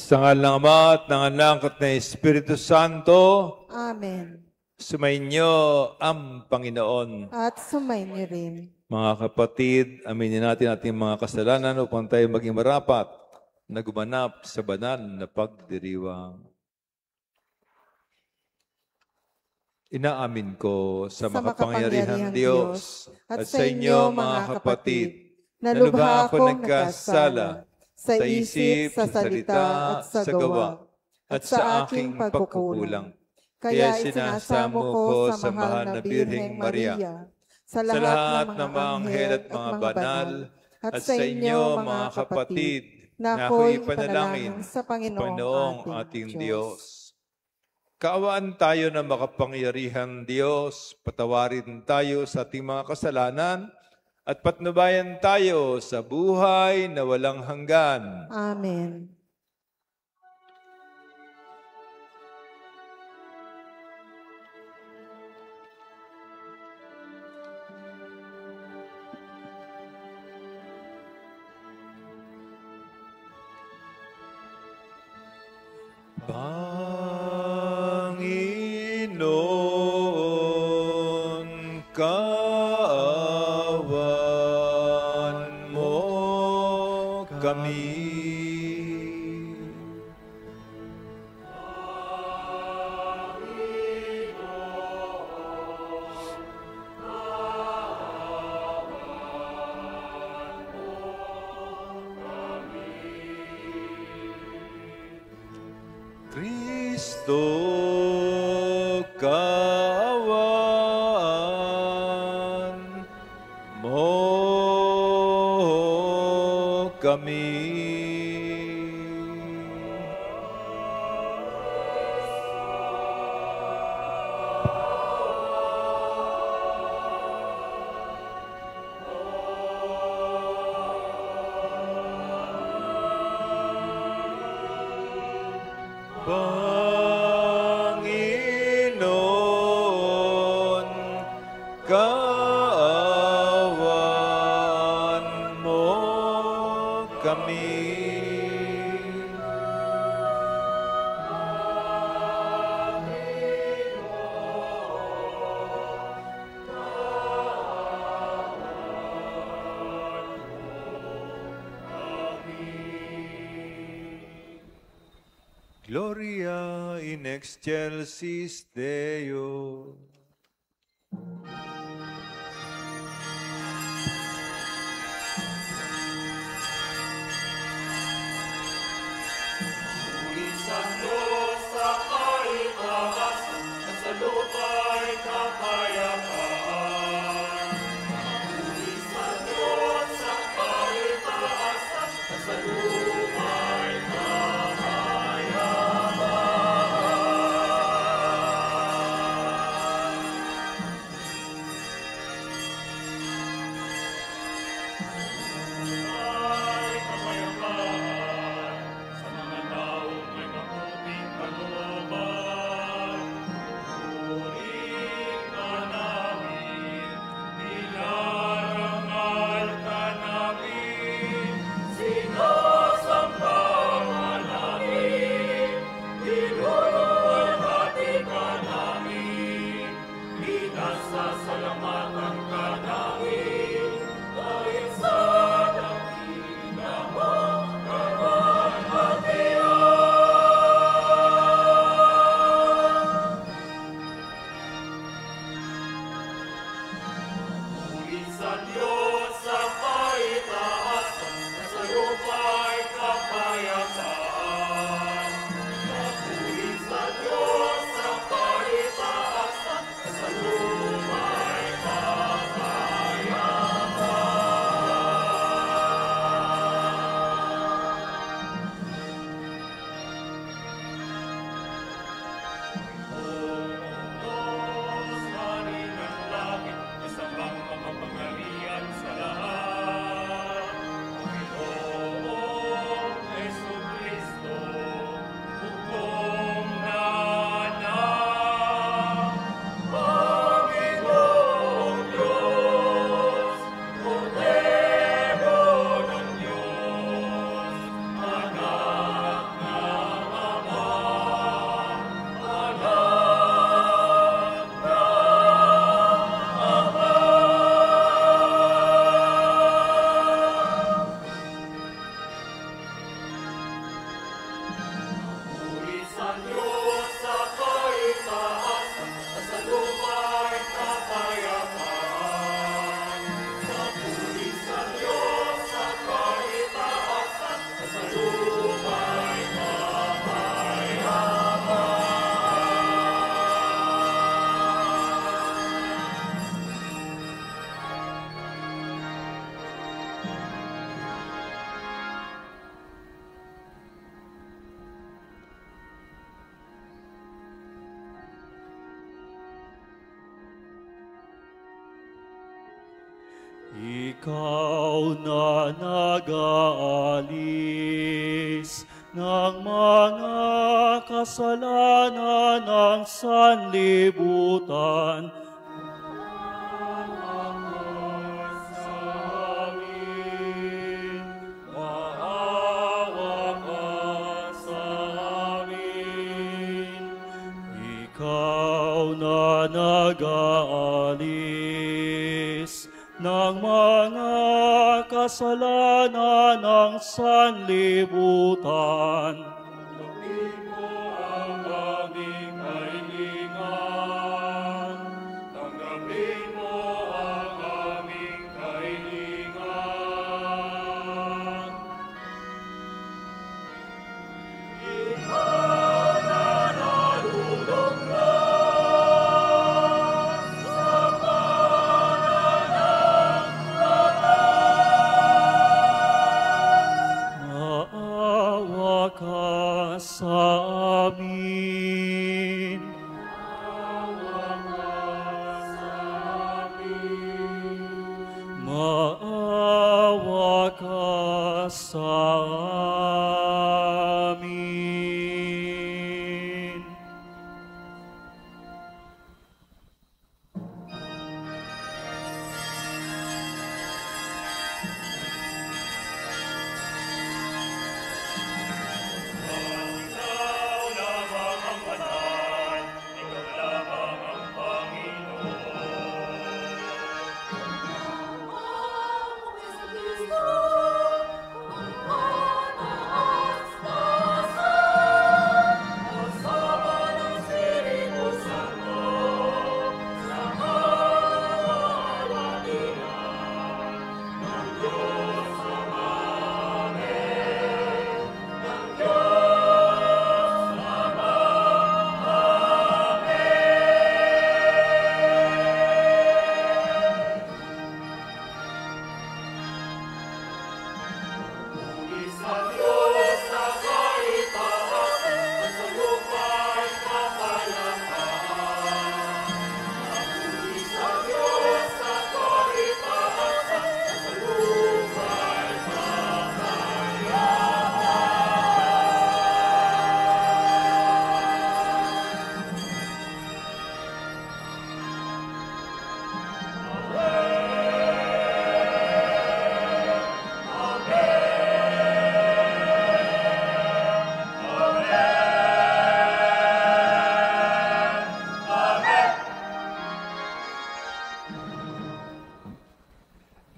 Sa ngalan ng Ama at ng Anak at ng Espiritu Santo. Amen. Sumainyo ang Panginoon. At sumainyo rin. Mga kapatid, aminin natin ating mga kasalanan upang tayo maging marapat na gumanap sa banal na pagdiriwang. Inaamin ko sa makapangyarihang Diyos at sa inyo mga kapatid na lubha ako nagkasala sa isip, sa salita at sa gawa at sa aking pagkukulang. Kaya sinasamo ko sa mahal na Birheng Maria, sa lahat ng mga anghel at mga banal, at sa inyo mga kapatid na ako'y panalangin sa Panginoong ating Diyos. Kaawaan tayo ng makapangyarihang Diyos, patawarin tayo sa ating mga kasalanan, at patnubayan tayo sa buhay na walang hanggan. Amen. Panginoon, kaawan mo kami. Kristo, kaawan mo kami. Panginoon, kaawan mo kami. Gloria in excelsis Deo. Ikaw na nag-aalis ng mga kasalanan ng sanlibutan, nag-aalis ng mga kasalanan ng sanlibutan. Tanggapin mo ang aming kahilingan. Tanggapin mo ang aming kahilingan. Ikaw na nalulog na sa amin. Maawa ka sa amin.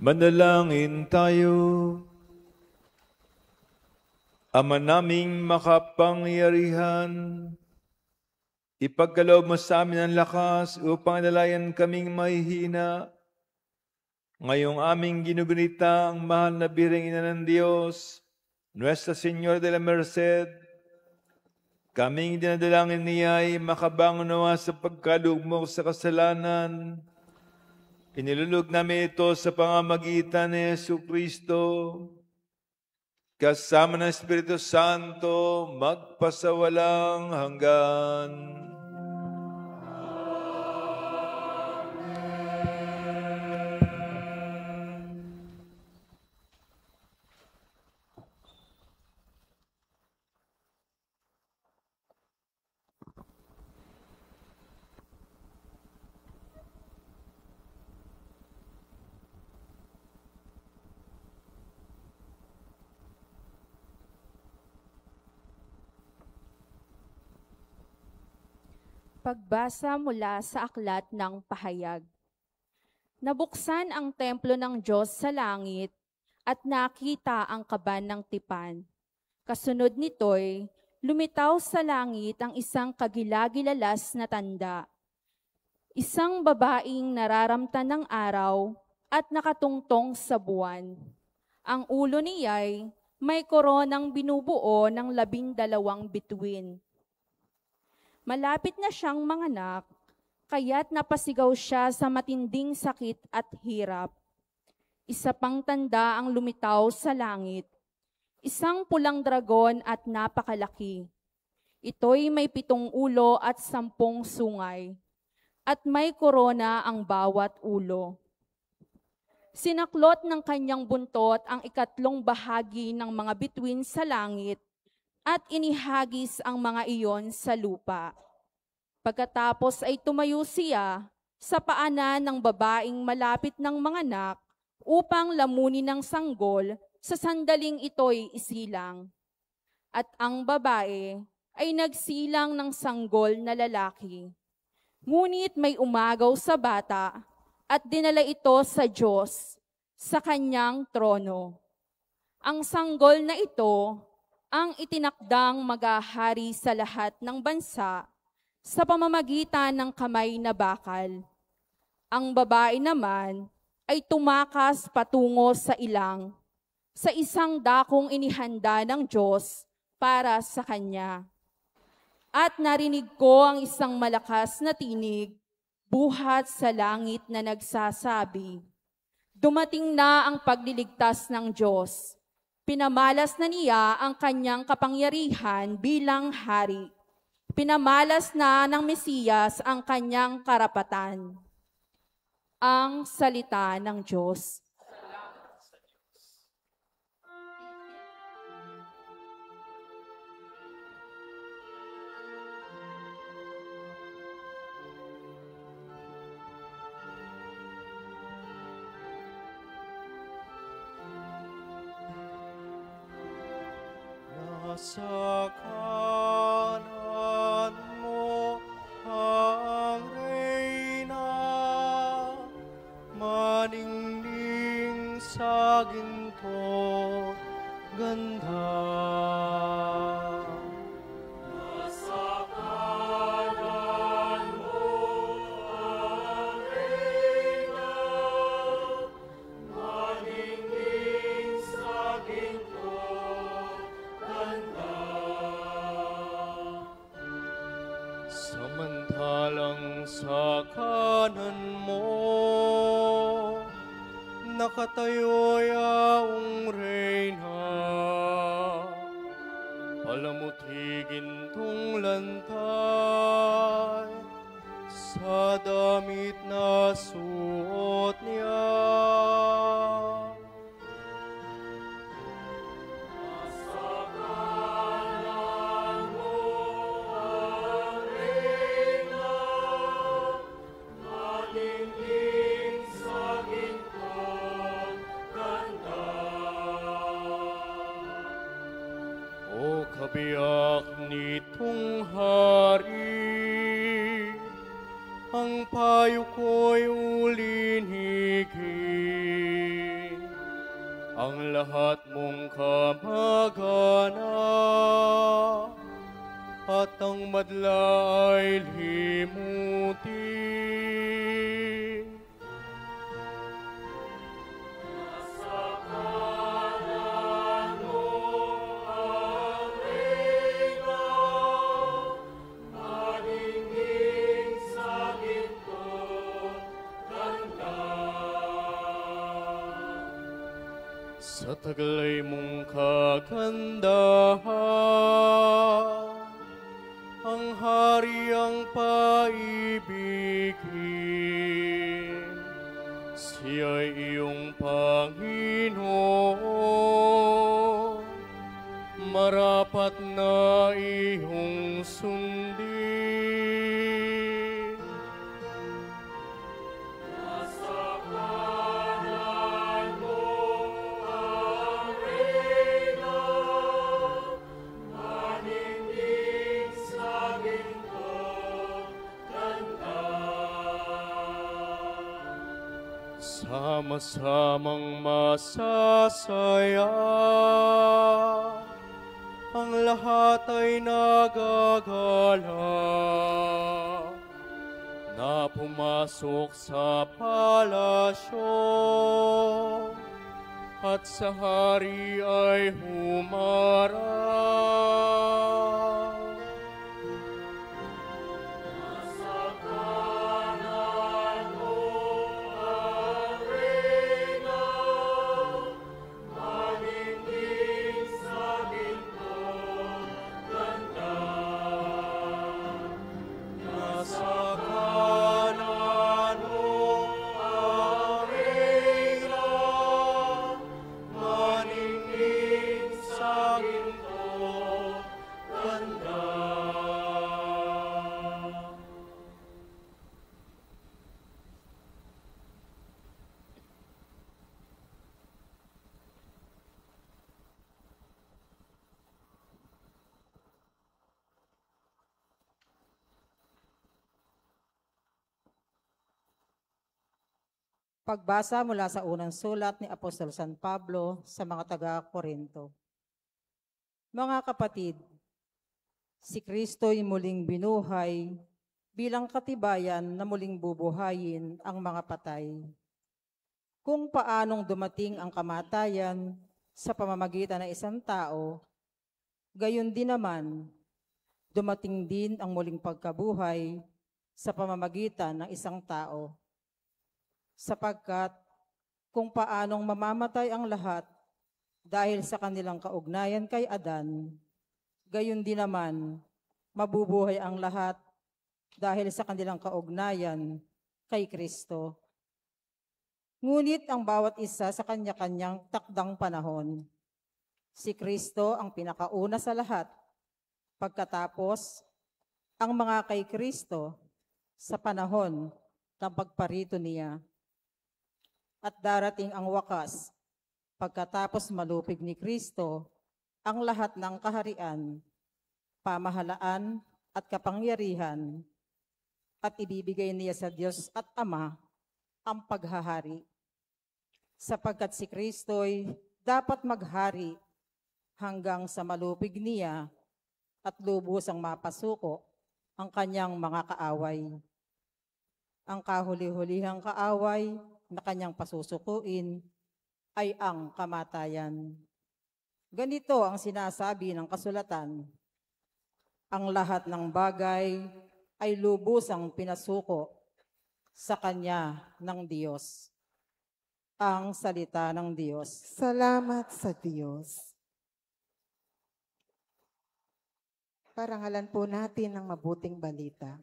Manalangin tayo. Ama naming makapangyarihan, ipagkaloob mo sa amin ang lakas upang nalayan kaming mahihina. Ngayong aming ginugunita ang mahal na Birheng Ina ng Diyos, Nuestra Señora de la Merced, kaming dinadalangin niya ay makabangon nawa sa pagkalugmok sa kasalanan. Inilulog namin ito sa pamamagitan ni Jesucristo, kasama ng Espiritu Santo, magpasawalang hanggan. Pagbasa mula sa aklat ng pahayag. Nabuksan ang templo ng Diyos sa langit at nakita ang kaban ng tipan. Kasunod nito'y lumitaw sa langit ang isang kagilagilalas na tanda. Isang babaeng nararamtan ng araw at nakatungtong sa buwan. Ang ulo niya'y may koronang binubuo ng 12 bituin. Malapit na siyang manganak, kaya't napasigaw siya sa matinding sakit at hirap. Isa pang tanda ang lumitaw sa langit, isang pulang dragon at napakalaki. Ito'y may 7 ulo at 10 sungay, at may korona ang bawat ulo. Sinaklot ng kanyang buntot ang ikatlong bahagi ng mga bituin sa langit at inihagis ang mga iyon sa lupa. Pagkatapos ay tumayo siya sa paanan ng babaeng malapit ng mga anak upang lamunin ng sanggol sa sandaling ito'y isilang. At ang babae ay nagsilang ng sanggol na lalaki. Ngunit may umagaw sa bata at dinala ito sa Diyos, sa kanyang trono. Ang sanggol na ito ang itinakdang maghahari sa lahat ng bansa sa pamamagitan ng kamay na bakal. Ang babae naman ay tumakas patungo sa ilang, sa isang dakong inihanda ng Diyos para sa kanya. At narinig ko ang isang malakas na tinig buhat sa langit na nagsasabi, "Dumating na ang pagliligtas ng Diyos. Pinamalas na niya ang kanyang kapangyarihan bilang hari. Pinamalas na ng Mesiyas ang kanyang karapatan." Ang salita ng Diyos. Sa kanan mo ang reyna, maningning sa ginto ganda. Nasa kanan mo ang reyna, maningning sa ginto ganda. Samantalang sa kanan mo, nakatayo yaong reyna, palamutigin tong lantay, sa damit na suot niya. O kabiyak nitong hari, ang payo ko'y ulinhigin, ang lahat mong kamag-anak, at ang madla ay limutin. Sa taglay mong kagandahan, ang hari ang paibigin. Siya'y iyong Panginoon, marapat na iyong sundin. Sama-samang masasaya, ang lahat ay nagagala, na pumasok sa palasyo, at sa hari ay humarap. Sa kanan mo ang reyna, ganda. Pagbasa mula sa unang sulat ni Apostol San Pablo sa mga taga-Korinto. Mga kapatid, si Kristo'y muling binuhay bilang katibayan na muling bubuhayin ang mga patay. Kung paanong dumating ang kamatayan sa pamamagitan ng isang tao, gayon din naman, dumating din ang muling pagkabuhay sa pamamagitan ng isang tao. Sapagkat kung paanong mamamatay ang lahat dahil sa kanilang kaugnayan kay Adan, gayon din naman mabubuhay ang lahat dahil sa kanilang kaugnayan kay Kristo. Ngunit ang bawat isa sa kanya-kanyang takdang panahon. Si Kristo ang pinakauna sa lahat, pagkatapos ang mga kay Kristo sa panahon ng pagparito niya. At darating ang wakas, pagkatapos malupig ni Kristo ang lahat ng kaharian, pamahalaan at kapangyarihan, at ibibigay niya sa Diyos at Ama ang paghahari. Sapagkat si Kristo'y dapat maghari hanggang sa malupig niya at lubusang mapasuko ang kanyang mga kaaway. Ang kahuli-hulihang kaaway na kanyang pasusukuin ay ang kamatayan. Ganito ang sinasabi ng kasulatan, ang lahat ng bagay ay lubusang pinasuko sa kanya ng Diyos. Ang salita ng Diyos. Salamat sa Diyos. Parangalan po natin ang mabuting balita.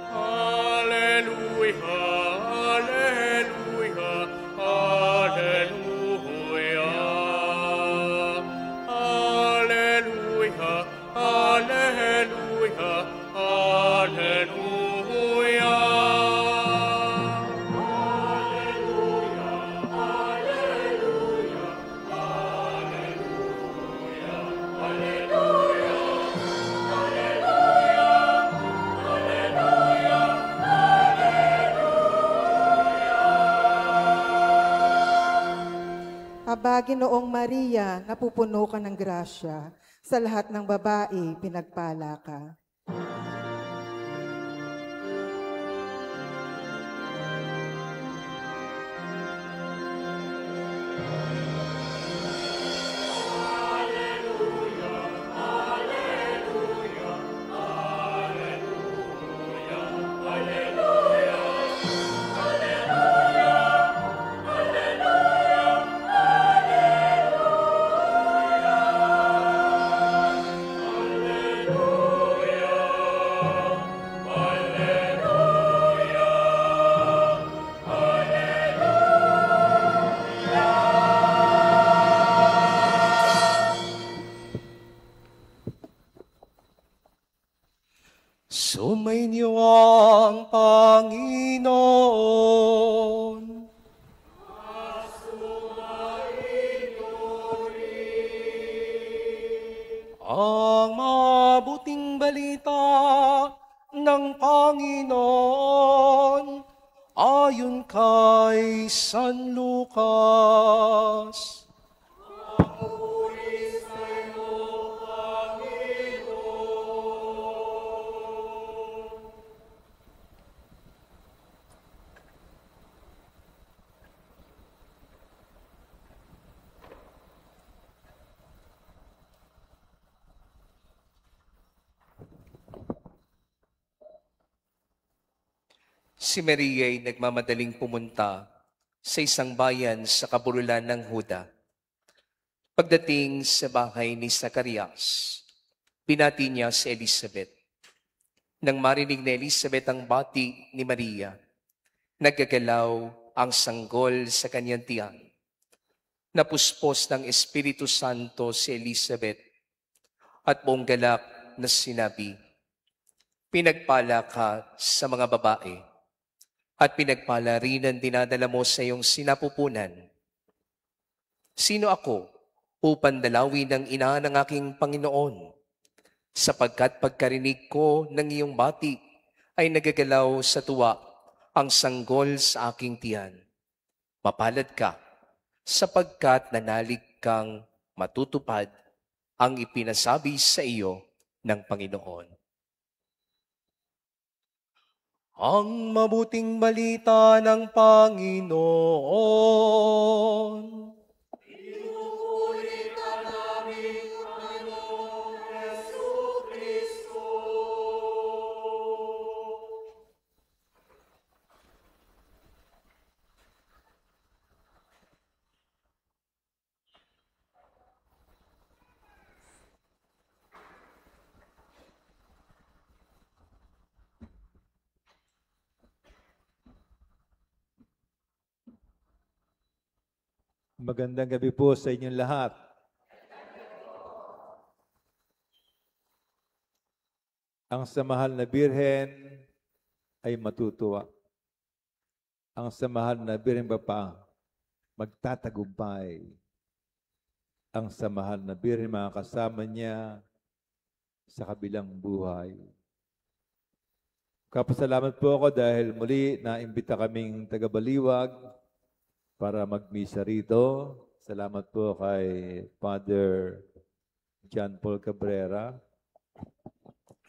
Alleluia, alleluia, alleluia. Alleluia, alleluia, alleluia. Aba, Ginoong Maria, napupuno ka ng grasya. Sa lahat ng babae, pinagpala ka. Sumainyo ang Panginoon. Ang mabuting balita ng Panginoon ayon kay San Lucas. Si Maria ay nagmamadaling pumunta sa isang bayan sa kabululan ng Huda. Pagdating sa bahay ni Zacarias, binati niya si Elizabeth. Nang marinig ni Elizabeth ang bati ni Maria, Nagagalaw ang sanggol sa kanyang tiyan. Napuspos ng Espiritu Santo si Elizabeth at buong galak na sinabi, pinagpala ka sa mga babae at pinagpala rin ang dinadala mo sa iyong sinapupunan. Sino ako upang dalawin ang ina ng aking Panginoon? Sapagkat pagkarinig ko ng iyong bati ay nagagalaw sa tuwa ang sanggol sa aking tiyan. Mapalad ka, sapagkat nanalig kang matutupad ang ipinasabi sa iyo ng Panginoon. Ang mabuting balita ng Panginoon. Magandang gabi po sa inyong lahat. Ang samahal na Birhen ay matutuwa. Ang samahal na Birhen Bapa magtatagumpay. Ang samahal na Birhen mga kasama niya sa kabilang buhay. Kapasalamat po ako dahil muli naimbita kaming taga-Baliwag para magmisa rito. Salamat po kay Father John Paul Cabrera.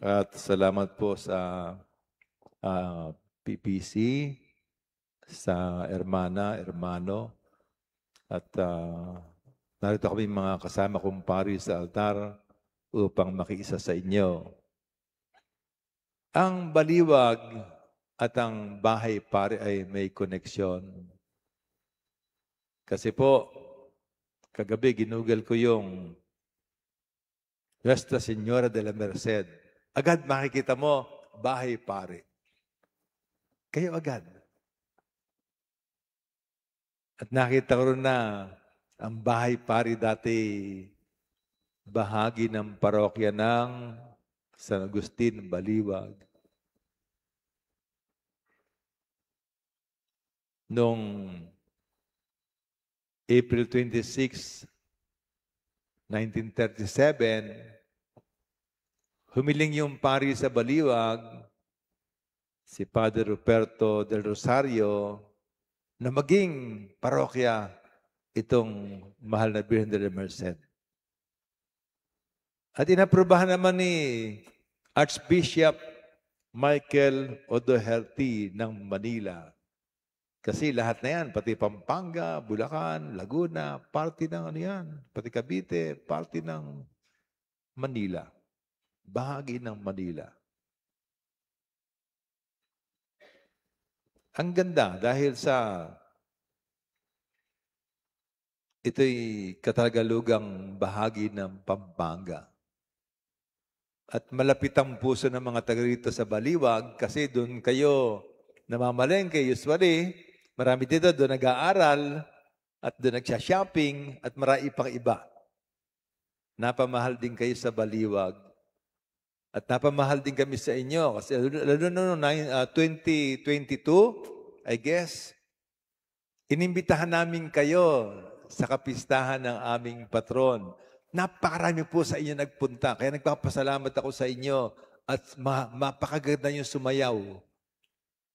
At salamat po sa PPC, sa hermano. At narito kami mga kasama kong pari sa altar upang makiisa sa inyo. Ang Baliwag at ang bahay pari ay may koneksyon. Kasi po, kagabi ginugol ko yung Nuestra Señora de la Merced. Agad makikita mo, bahay pare. Kayo agad. At nakita ko rin na ang bahay pare dati bahagi ng parokya ng San Agustin, Baliwag. Noong April 26, 1937, humiling yung pari sa Baliwag, si Father Ruperto del Rosario, na maging parokya itong mahal na Birhen de la Merced. At inaprobahan naman ni Archbishop Michael O'Doherty ng Manila. Kasi lahat na yan, pati Pampanga, Bulacan, Laguna, parte ng ano yan. Pati Cavite, parte ng Manila. Bahagi ng Manila. Ang ganda dahil sa ito'y katagalugang bahagi ng Pampanga. At malapit ang puso ng mga taga rito sa Baliwag kasi doon kayo namamalengke usually. Marami dito doon nag-aaral at doon nagsha-shopping at marami pang iba. Napamahal din kayo sa Baliwag. At napamahal din kami sa inyo. Kasi lalo noong 2022, I guess, inimbitahan namin kayo sa kapistahan ng aming patron. Napakarami po sa inyo nagpunta. Kaya nagpapasalamat ako sa inyo at mapakaganda yung sumayaw.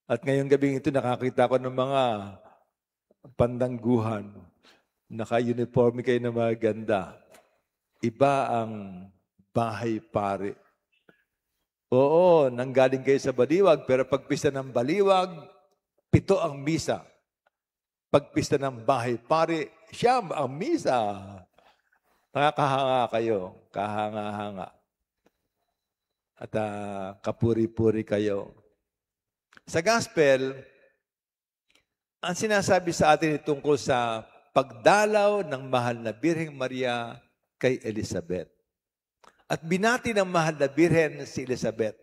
At ngayong gabing ito, nakakita ko ng mga pandangguhan. Naka-uniforme kayo na maganda. Iba ang bahay pare. Oo, nanggaling kayo sa Baliwag, pero pagpista ng Baliwag, 7 ang misa. Pagpista ng bahay pare, 9 ang misa. Nakakahanga kayo, kahanga-hanga. At kapuri-puri kayo. Sa gospel, ang sinasabi sa atin tungkol sa pagdalaw ng mahal na Birheng Maria kay Elizabeth. At binati ng mahal na Birhen si Elizabeth.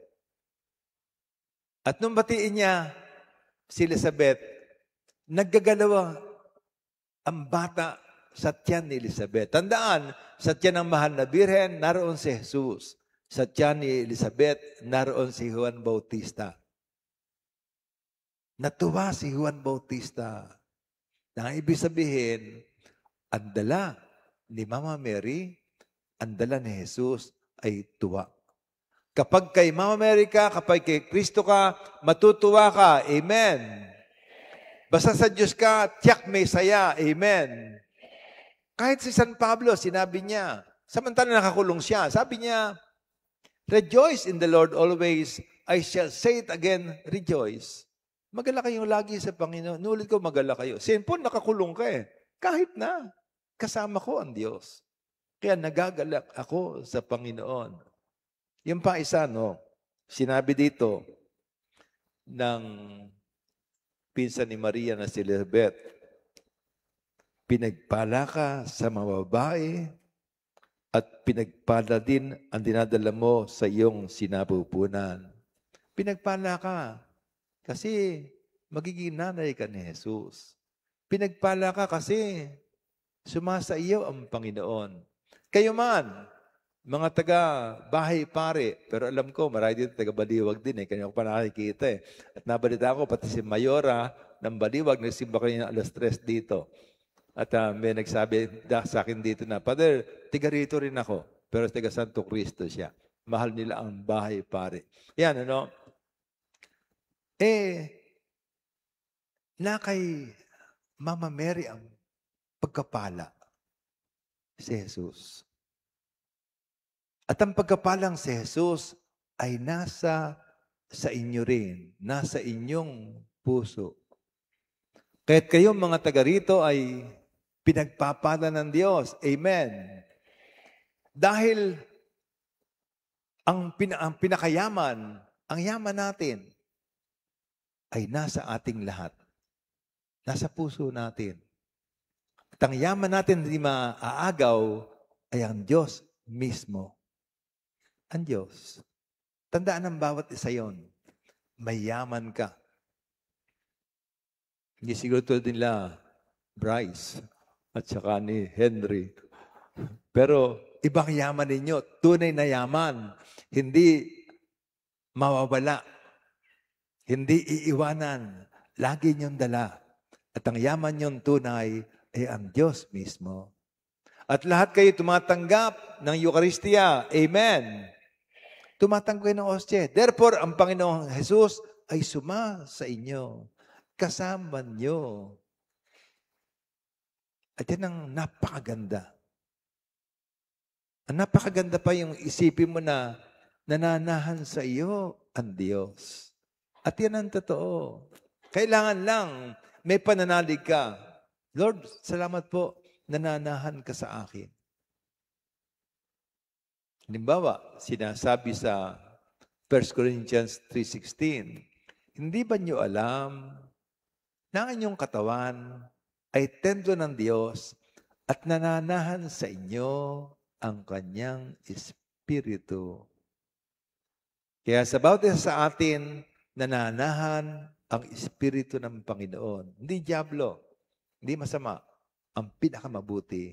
At nung batiin niya, si Elizabeth, naggagalawa ang bata sa tiyan ni Elizabeth. Tandaan, sa tiyan ng mahal na birhen, naroon si Jesus. Sa tiyan ni Elizabeth, naroon si Juan Bautista. Natuwa si Juan Bautista. Na ibig sabihin, ang dala ni Mama Mary, ang dala ni Jesus ay tuwa. Kapag kay Mama Mary ka, kapag kay Kristo ka, matutuwa ka. Amen. Basta sa Diyos ka, tiyak may saya. Amen. Kahit si San Pablo, sinabi niya, samantala nakakulong siya, sabi niya, rejoice in the Lord always. I shall say it again, rejoice. Magala kayo lagi sa Panginoon. Nulit ko, magala kayo. Simple, nakakulong ka eh. Kahit na, kasama ko ang Diyos. Kaya nagagalak ako sa Panginoon. Yung pa isa, no? Sinabi dito ng pinsan ni Maria na si Elizabeth, pinagpala ka sa mga babae at pinagpala din ang dinadala mo sa iyong sinapupunan. Pinagpala ka kasi magiging nanay ka ni Jesus. Pinagpala ka kasi sumasa iyo ang Panginoon. Kayo man, mga taga-bahay pare, pero alam ko, marami dito taga-Baliwag din eh. Kanya ko pa nakikita eh. At nabalita ko, pati si Mayora ng Baliwag, nagsimba kayo ng alas 3 dito. At may nagsabi sa akin dito na, Father, tiga rito rin ako. Pero tiga Santo Cristo siya. Mahal nila ang bahay pare. Yan, ano? Na kay Mama Mary ang pagkapala si Jesus. At ang pagkapalang si Jesus ay nasa sa inyo rin, nasa inyong puso. Kaya't kayong mga taga rito ay pinagpapala ng Diyos. Amen. Dahil ang pinakayaman, ang yaman natin, ay nasa ating lahat. Nasa puso natin. At ang yaman natin hindi maaagaw ay ang Diyos mismo. Ang Diyos. Tandaan ng bawat isa yon. May yaman ka. Hindi siguro tulad nila, Bryce, at saka ni Henry. Pero ibang yaman ninyo, tunay na yaman. Hindi mawawala. Hindi iiwanan. Lagi niyong dala. At ang yaman niyong tunay ay ang Diyos mismo. At lahat kayo tumatanggap ng Eucharistia. Amen. Tumatanggap kayo ng hostia. Therefore, ang Panginoong Jesus ay suma sa inyo. Kasama niyo. At yan ang napakaganda. Ang napakaganda pa yung isipin mo na nananahan sa iyo ang Diyos. At yan ang totoo. Kailangan lang may pananalig ka. Lord, salamat po, nananahan ka sa akin. Halimbawa, sinasabi sa 1 Corinthians 3:16, hindi ba niyo alam na ang inyong katawan ay templo ng Diyos at nananahan sa inyo ang kanyang Espiritu? Kaya sa bawat isa sa atin, nananahan ang Espiritu ng Panginoon. Hindi diablo, hindi masama. Ang pinakamabuti,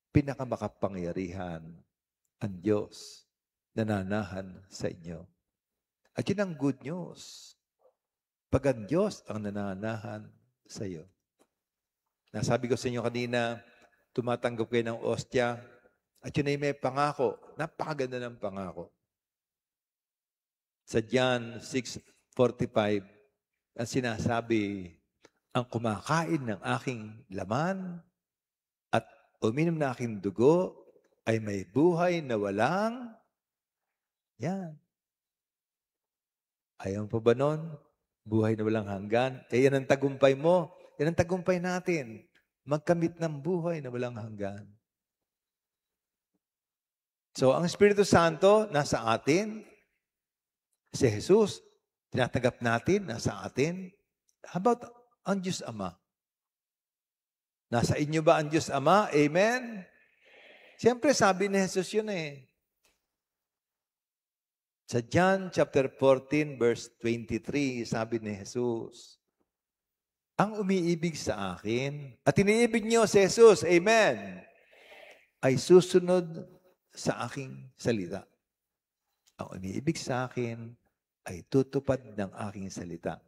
pinakamakapangyarihan, ang Diyos nananahan sa inyo. At yun ang good news. Pag ang Diyos ang nananahan sa iyo. Nasabi ko sa inyo kanina, tumatanggap kayo ng ostya, at yun ay may pangako. Napakaganda ng pangako. Sa John 6:45, ang sinasabi, ang kumakain ng aking laman at uminom ng aking dugo ay may buhay na walang yan. Ayaw pa ba nun? Buhay na walang hanggan. Yan ang tagumpay mo. Yan ang tagumpay natin. Magkamit ng buhay na walang hanggan. So, ang Espiritu Santo nasa atin. Si Jesus, tinatanggap natin, nasa atin. How about ang Diyos Ama? Nasa inyo ba ang Diyos Ama? Amen? Siyempre, sabi ni Jesus yun eh. Sa John chapter 14, verse 23, sabi ni Jesus, ang umiibig sa akin at iniibig niyo si Jesus, amen, ay susunod sa aking salita. Ang umiibig sa akin ay tutupad ng aking salita.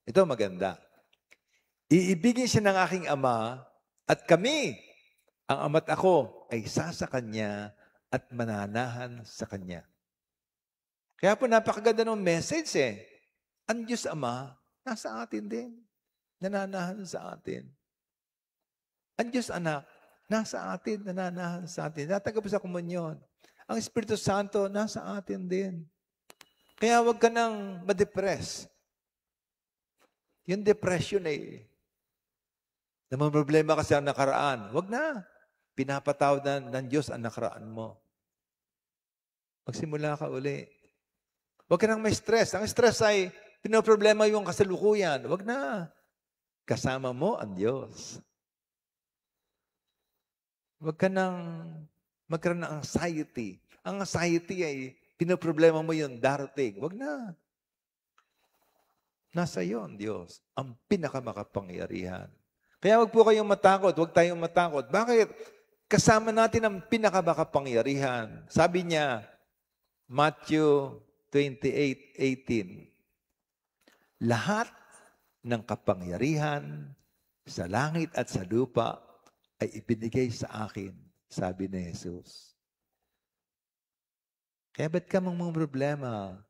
Ito maganda. Iibigin siya ng aking Ama at kami, ang ama't ako, ay isa sa Kanya at mananahan sa Kanya. Kaya po napakaganda ng message eh. Ang Diyos Ama, nasa atin din. Nananahan sa atin. Ang Diyos Anak, nasa atin, nananahan sa atin. Natagap sa komunyon. Ang Espiritu Santo, nasa atin din. Kaya huwag ka nang ma-depress. Yung depression eh. Naman problema kasi ang nakaraan. Huwag na. Pinapatawad ng Diyos ang nakaraan mo. Magsimula ka uli. Huwag ka nang may stress. Ang stress ay pinoproblema yung kasalukuyan. Huwag na. Kasama mo ang Diyos. Huwag ka nang magkaroon ng anxiety. Ang anxiety ay pinoproblema mo yung darating. Huwag na. Nasa iyo ang Diyos, ang pinakamakapangyarihan. Kaya huwag po kayong matakot, huwag tayong matakot. Bakit? Kasama natin ang pinakamakapangyarihan. Sabi niya, Matthew 28:18, lahat ng kapangyarihan sa langit at sa lupa ay ibinigay sa akin, sabi ni Jesus. Kaya ba't ka mang problema?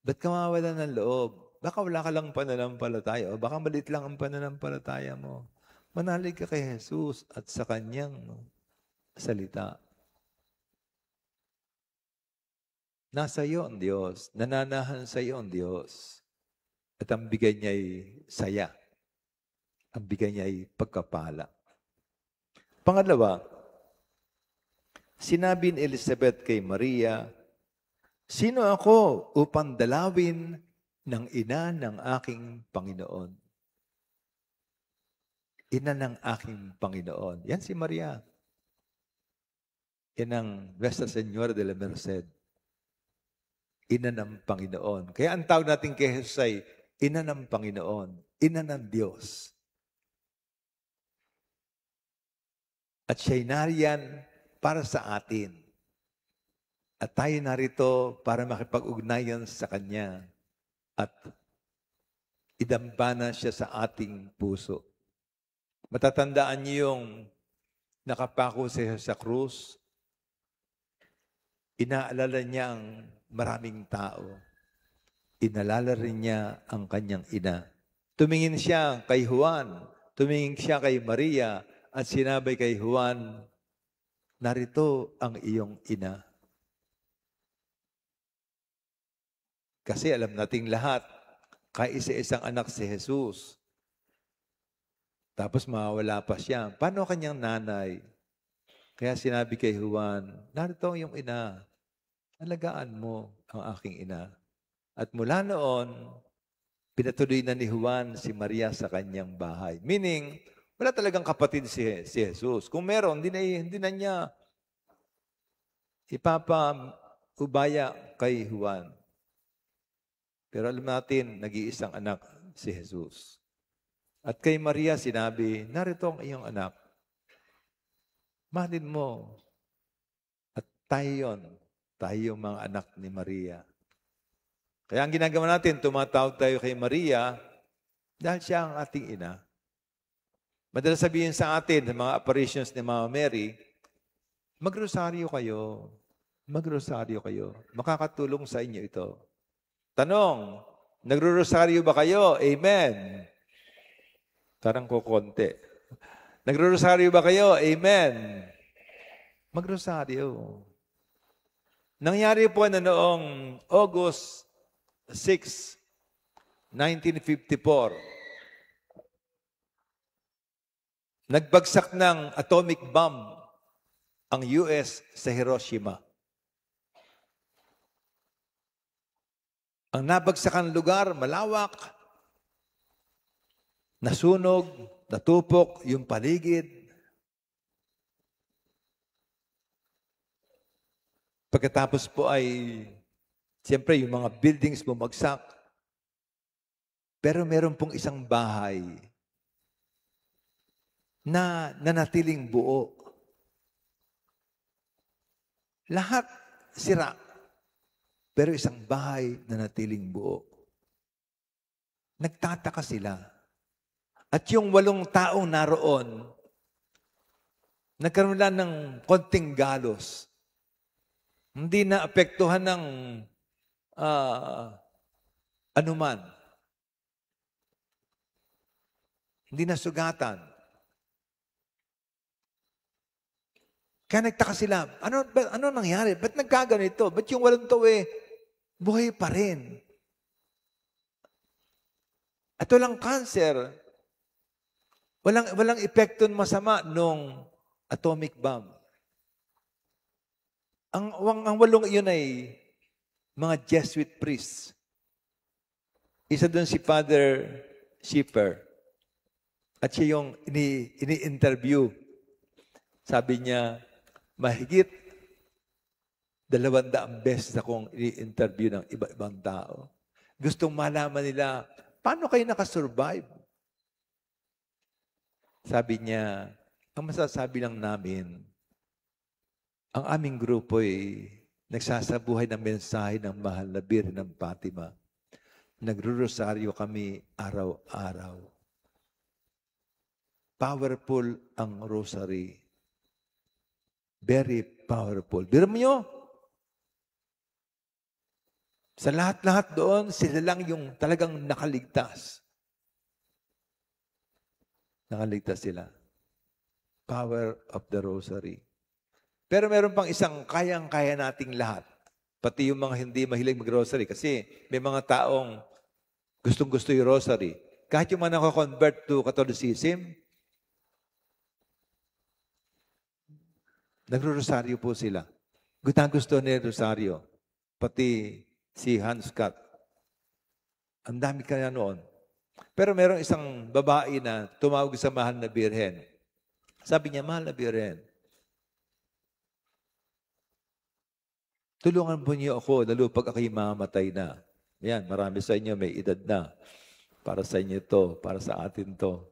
Ba't ka mawawala ng loob? Baka wala ka lang pananampalataya o baka maliit lang ang pananampalataya mo. Manalig ka kay Jesus at sa Kanyang salita. Nasa iyo ang Diyos. Nananahan sa iyo ang Diyos. At ang bigay niya ay saya. Ang bigay niya ay pagkapala. Pangalawa, sinabi ni Elizabeth kay Maria, sino ako upang dalawin ng ina ng aking Panginoon? Ina ng aking Panginoon. Yan si Maria. Yan ang Nuestra Señora de la Merced. Ina ng Panginoon. Kaya ang tawag natin kay Jesus ay ina ng Panginoon. Ina ng Diyos. At siya'y nariyan para sa atin. At tayo narito para makipag-ugnayan sa Kanya. At idambana siya sa ating puso. Matatandaan niyo yung nakapako siya sa krus. Inaalala niya ang maraming tao. Inalala rin niya ang kanyang ina. Tumingin siya kay Juan, tumingin siya kay Maria, at sinabi kay Juan, narito ang iyong ina. Kasi alam nating lahat, kaisa-isang anak si Jesus. Tapos mawawala pa siya. Paano kanyang nanay? Kaya sinabi kay Juan, narito ang iyong ina. Alagaan mo ang aking ina. At mula noon, pinatuloy na ni Juan si Maria sa kanyang bahay. Meaning, wala talagang kapatid si Jesus. Kung meron, hindi na niya ipapaubaya kay Juan. Pero alam natin, nag-iisang anak si Jesus. At kay Maria sinabi, narito ang iyong anak. Mahalin mo. At tayo yun. Tayo yung mga anak ni Maria. Kaya ang ginagawa natin, tumatawag tayo kay Maria dahil siya ang ating ina. Madalas sabihin sa atin, sa mga apparitions ni Mama Mary, magrosaryo kayo. Magrosaryo kayo. Makakatulong sa inyo ito. Tanong, nagro-rosaryo ba kayo? Amen. Tarang ko konti. Nagro-rosaryo ba kayo? Amen. Magrosaryo. Nangyari po na noong August 6, 1954. Nagbagsak ng atomic bomb ang US sa Hiroshima. Ang nabagsakan lugar, malawak, nasunog, natupok yung paligid. Pagkatapos po ay, siyempre yung mga buildings bumagsak. Pero meron pong isang bahay na nanatiling buo. Lahat sira, pero isang bahay na natiling buo. Nagtataka sila. At yung 8 taong naroon, nagkaroon lang ng konting galos. Hindi na apektuhan ng anuman. Hindi na sugatan. Kaya nagtaka sila, ano nangyari? Ba't nagkaganito? Ba't yung 8 buhay pa rin? At walang cancer. Walang epekto masama nung atomic bomb. Ang 8 iyon ay mga Jesuit priests. Isa doon si Father Schiffer. At siya yung ini-interview. Sabi niya, mahigit 200 beses akong ini-interview ng iba-ibang tao. Gustong malaman nila, paano kayo nakasurvive? Sabi niya, ang masasabi lang namin, ang aming grupo ay nagsasabuhay ng mensahe ng mahal na Birhen ng Fatima. Nagro-rosaryo kami araw-araw. Powerful ang rosary. Very powerful. Biro mo nyo? Sa lahat-lahat doon, sila lang yung talagang nakaligtas. Nakaligtas sila. Power of the rosary. Pero meron pang isang kayang-kaya nating lahat. Pati yung mga hindi mahilig mag-rosary. Kasi may mga taong gustong-gusto yung rosary. Kahit yung mga nakakonvert to Catholicism, nagro-rosaryo po sila. Gusto nila rosaryo. Pati si Hans Scott. Ang dami kaya noon. Pero merong isang babae na tumawag sa mahal na Birhen. Sabi niya, mahal na Birhen, tulungan po niyo ako, lalo pag ako'y mamatay na. Yan, marami sa inyo may edad na. Para sa inyo to, para sa atin to.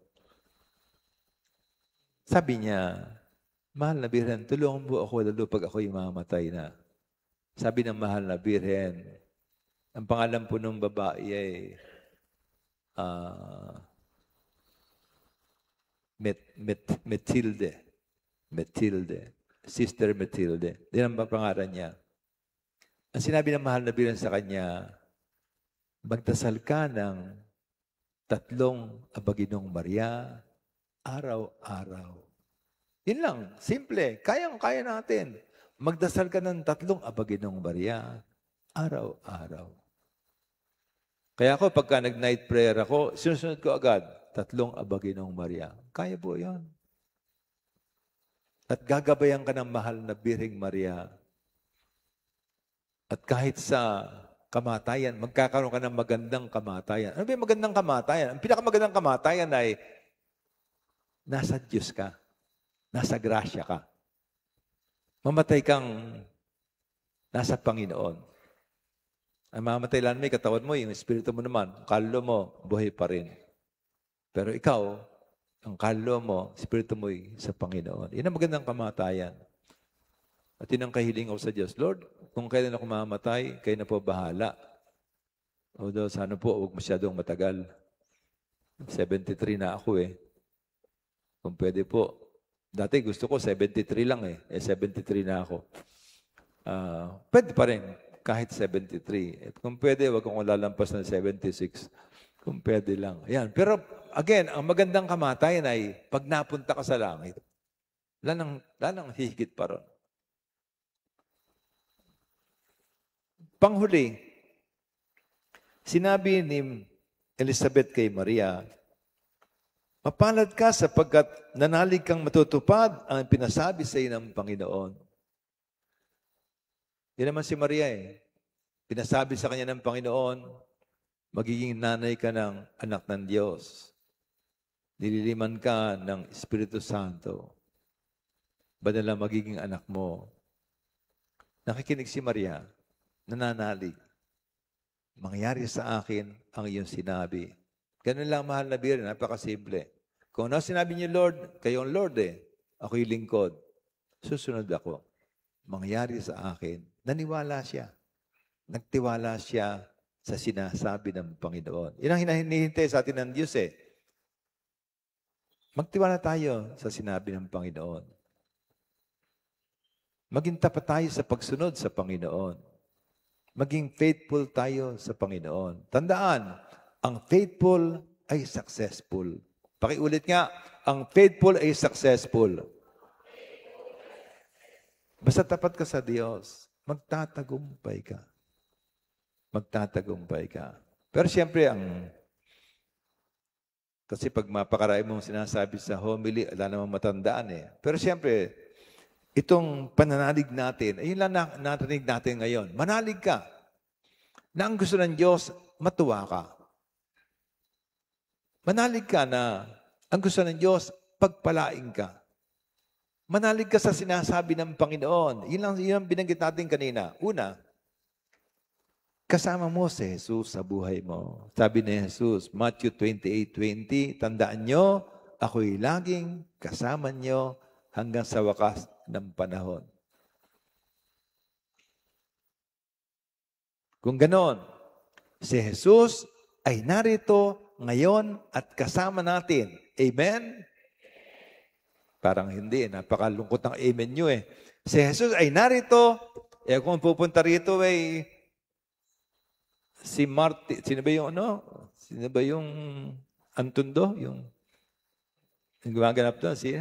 Sabi niya, mahal na Birhen, tulungan po ako, lalo pag ako'y mamatay na. Sabi ng mahal na Birhen, ang pangalan po ng babae ay Matilde. Sister Matilde. Yan ang pangalan niya. Ang sinabi ng mahal na Birhen sa kanya, magdasal ka ng 3 Abaginong Maria, araw-araw. Yun lang, simple. Kayang-kaya natin. Magdasal ka ng 3 Abaginong Maria, araw-araw. Kaya ako, pagka nag-night prayer ako, sinusunod ko agad, 3 Abaginong Maria. Kaya po yun. At gagabayan ka ng mahal na Birheng Maria. At kahit sa kamatayan, magkakaroon ka ng magandang kamatayan. Ano ba yung magandang kamatayan? Ang pinakamagandang kamatayan ay nasa Diyos ka. Nasa grasya ka. Mamatay kang nasa Panginoon. Ang mamatay lang may katawan mo, yung espiritu mo naman, kaluluwa mo, buhay pa rin. Pero ikaw, ang kaluluwa mo, espiritu mo sa Panginoon. Yan ang magandang kamatayan. At yun ang kahiling ko sa Diyos. Lord, kung kailan ako mamatay, kayo na po bahala. Although, sana po, huwag masyadong matagal. 73 na ako Kung pwede po. Dati gusto ko 73 lang 73 na ako. Pwede pa rin, kahit 73. At kung pwede, huwag akong lalampas ng 76. Kung pwede lang. Ayan. Pero, again, ang magandang kamatayan ay pag napunta ka sa langit, lanang higit pa ron. Panghuli, sinabi ni Elizabeth kay Maria, mapalad ka sapagkat nanalig kang matutupad ang pinasabi sa iyo ng Panginoon. Yan naman si Maria Pinasabi sa kanya ng Panginoon, magiging nanay ka ng anak ng Diyos. Nililiman ka ng Espiritu Santo. Banal magiging anak mo. Nakikinig si Maria, nananalig. Mangyari sa akin ang iyong sinabi. Ganun lang, mahal na Birhen, napakasimple. Kung ano sinabi niyo, Lord, kayo ang Lord eh. Ako'y lingkod. Susunod ako. Mangyari sa akin. Naniwala siya. Nagtiwala siya sa sinasabi ng Panginoon. Yan ang hinihintay sa atin ng Diyos eh. Magtiwala tayo sa sinabi ng Panginoon. Maging tapat tayo sa pagsunod sa Panginoon. Maging faithful tayo sa Panginoon. Tandaan, ang faithful ay successful. Pakiulit nga, ang faithful ay successful. Basta tapat ka sa Diyos, magtatagumpay ka. Magtatagumpay ka. Pero siyempre, kasi pag mapakaray mong sinasabi sa homily, wala namang matandaan eh. Pero siyempre, itong pananalig natin, ayun lang narinig natin ngayon. Manalig ka. Na ang gusto ng Diyos, matuwa ka. Manalig ka na ang gusto ng Diyos, pagpalaing ka. Manalig ka sa sinasabi ng Panginoon. Yun ang binanggit natin kanina. Una, kasama mo si Jesus sa buhay mo. Sabi ni Jesus, Matthew 28:20, tandaan nyo, ako'y laging kasama nyo hanggang sa wakas ng panahon. Kung ganon, si Jesus ay narito ngayon at kasama natin. Amen? Parang hindi, napakalungkot ng amen nyo eh. Si Jesus ay narito, kung pupunta rito ay si Martin, sino ba yung ano? Sino ba yung Antundo? Yung gumaganap doon, si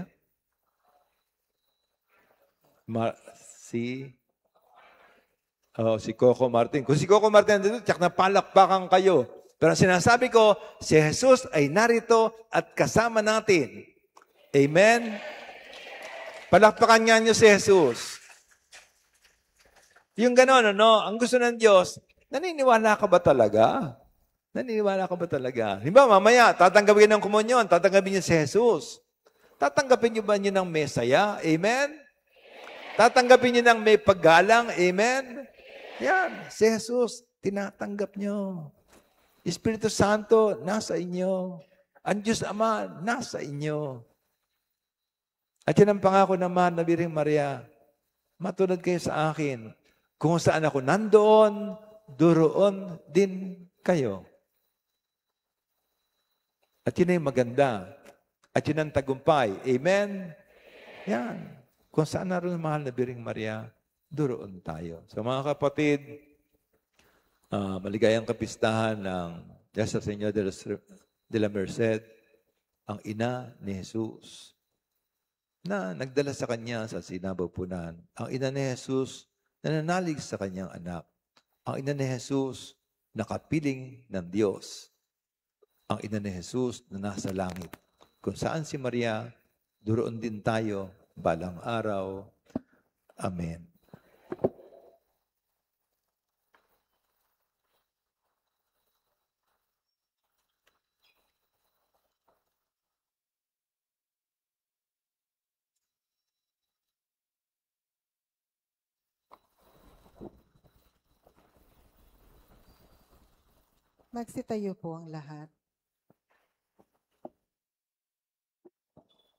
Coco Martin. Kung si Coco Martin nandito, tsak na palakpakan kayo. Pero sinasabi ko, si Jesus ay narito at kasama natin. Amen? Palakpakan nga niyo si Jesus. Yung gano'n, ano? Ang gusto ng Diyos, naniniwala ka ba talaga? Naniniwala ka ba talaga? Halimbawa, mamaya, tatanggapin ng komunyon, tatanggapin niyo si Jesus. Tatanggapin niyo ba niyo ng mesaya? Amen? Tatanggapin niyo ng may paggalang? Amen? Yan, si Jesus, tinatanggap niyo. Espiritu Santo, nasa inyo. Ang Diyos Ama, nasa inyo. At yan ang pangako naman na Birheng Maria, matulad kayo sa akin. Kung saan ako nandoon, doroon din kayo. At yun ay maganda. At yun ang tagumpay. Amen? Yan. Kung saan naroon mahal na Birheng Maria, doroon tayo. So mga kapatid, maligayang kapistahan ng Nuestra Señora de la Merced, ang ina ni Jesus, na nagdala sa kanya sa sinapupunan. Ang ina ni Jesus, nananalig sa kanyang anak. Ang ina ni Jesus, nakapiling ng Diyos. Ang ina ni Jesus na nasa langit. Kung saan si Maria, duroon din tayo balang araw. Amen. Magsitayo po ang lahat.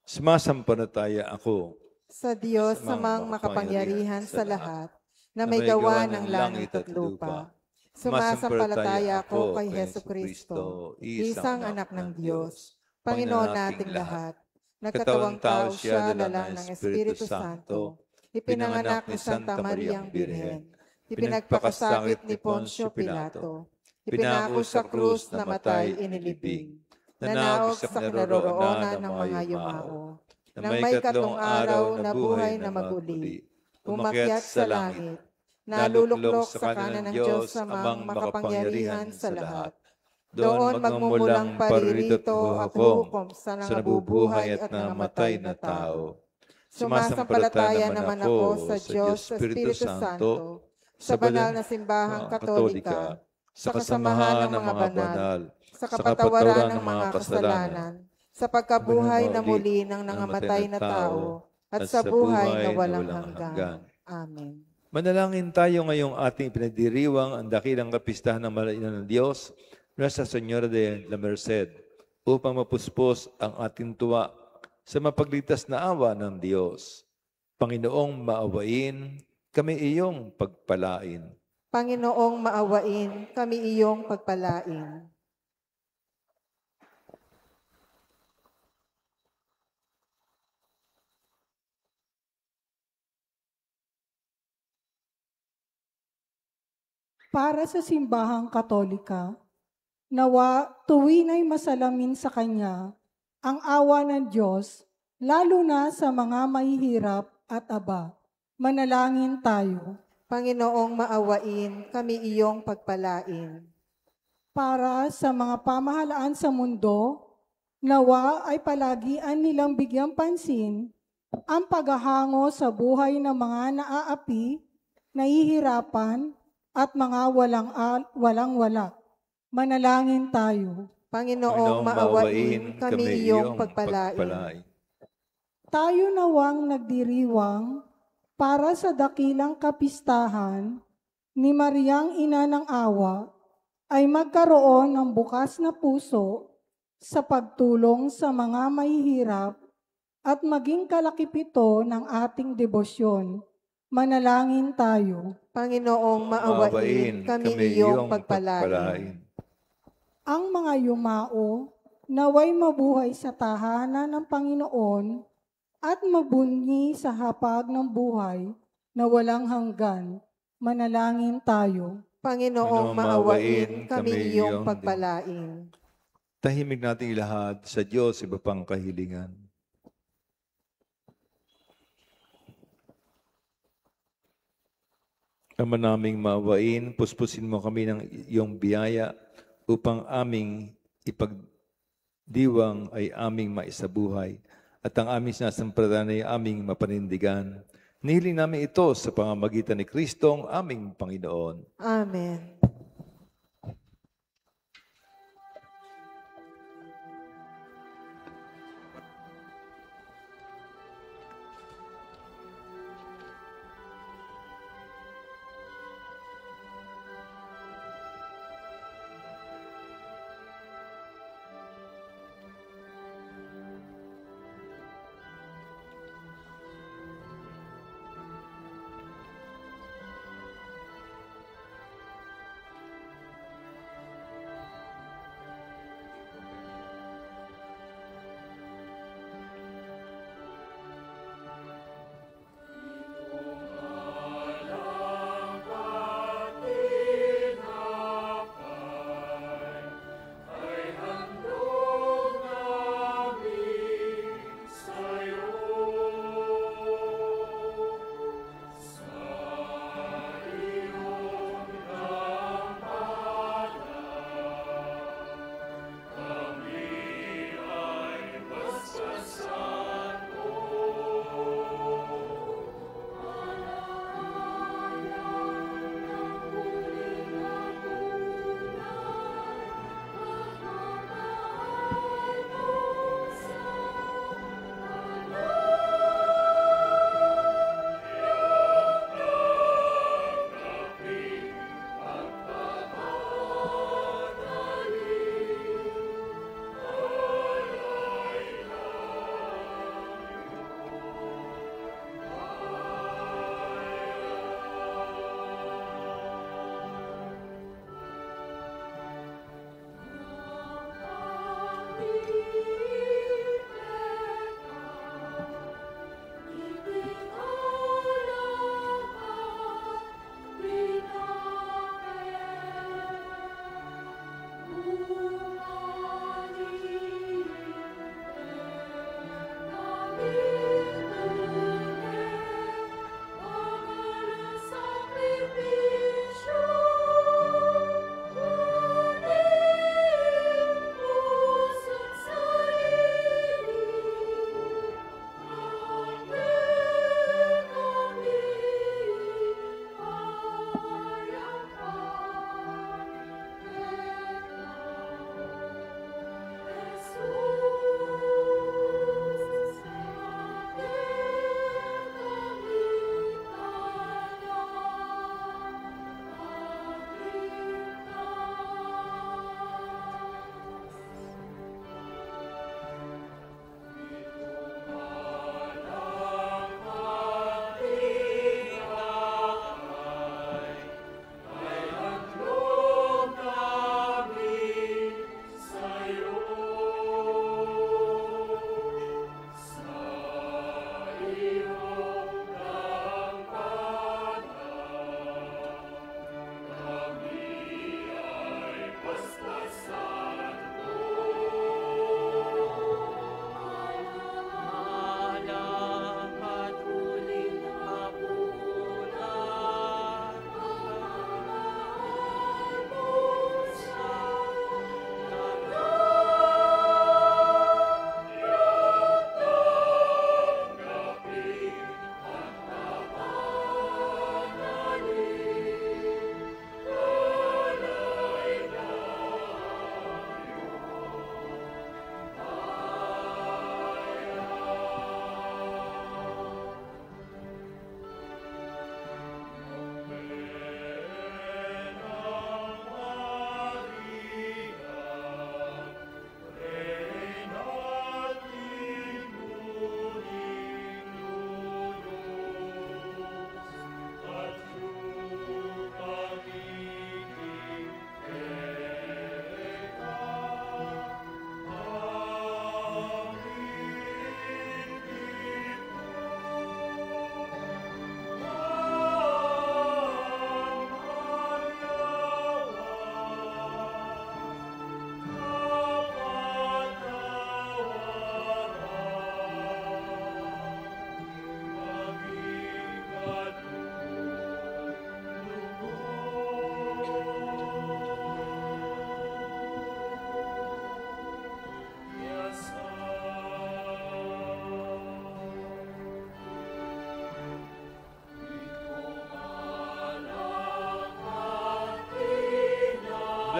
Sumasampalataya ako Sa Diyos sa samang makapangyarihan sa lahat, na may gawa ng langit at lupa. Sumasampalataya ako kay Hesu Kristo, isang anak ng Diyos, Panginoon nating lahat. Nagkatawang tao siya, lalang ng Espiritu Santo. Ipinanganak ni Santa Mariang Birhen. Ipinagpakasakit ni Poncio Pilato. Ipinako sa krus, namatay, inilibing. Nanaog sa kinaroroonan ng mga yumao. Nang may 3 araw na buhay na maguli, umakyat sa langit, naluluklok sa kanan ng Diyos samang makapangyarihan sa lahat. Doon magmumulang paririto at hukom sa nangabubuhay at nangamatay na tao. Sumasampalataya naman ako sa Diyos, sa Espiritu Santo, sa banal na simbahang Katolika, sa kasamahan ng mga banal, sa kapatawaran ng mga kasalanan, sa pagkabuhay na muli ng nangamatay na tao, at sa buhay na walang hanggan. Amen. Manalangin tayo ngayong ating pinagdiriwang ang dakilang kapistahan ng Malainan ng Diyos, Nuestra Señora de la Merced. upang mapuspos ang ating tuwa sa mapagligtas na awa ng Diyos. Panginoong maawain, kami iyong pagpalain. Panginoong maawain, kami iyong pagpalain. Para sa simbahang Katolika, nawa tuwin ay masalamin sa Kanya ang awa ng Diyos, lalo na sa mga mahihirap at aba. Manalangin tayo. Panginoong maawain, kami iyong pagpalain. Para sa mga pamahalaan sa mundo, nawa ay palagian nilang bigyang pansin ang paghahango sa buhay ng mga naaapi, nahihirapan, at mga walang-wala. Manalangin tayo. Panginoong maawain, kami iyong pagpalain. Tayo nawang nagdiriwang para sa dakilang kapistahan ni Mariang Ina ng Awa ay magkaroon ng bukas na puso sa pagtulong sa mga mahihirap at maging kalakip ito ng ating debosyon. Manalangin tayo. Panginoong maawain, kami iyong pagpalain. Ang mga yumao naway mabuhay sa tahanan ng Panginoon at magbunyi sa hapag ng buhay na walang hanggan. Manalangin tayo. Panginoong maawain, kami iyong pagpalain. Tahimik nating lahat sa Diyos iba pang kahilingan. Ama naming maawain, puspusin mo kami ng iyong biyaya upang aming ipagdiwang ay aming maisabuhay at ang aming sinasampalatayan ay aming mapanindigan. Nihiling namin ito sa pamamagitan ni Kristo ang aming Panginoon. Amen.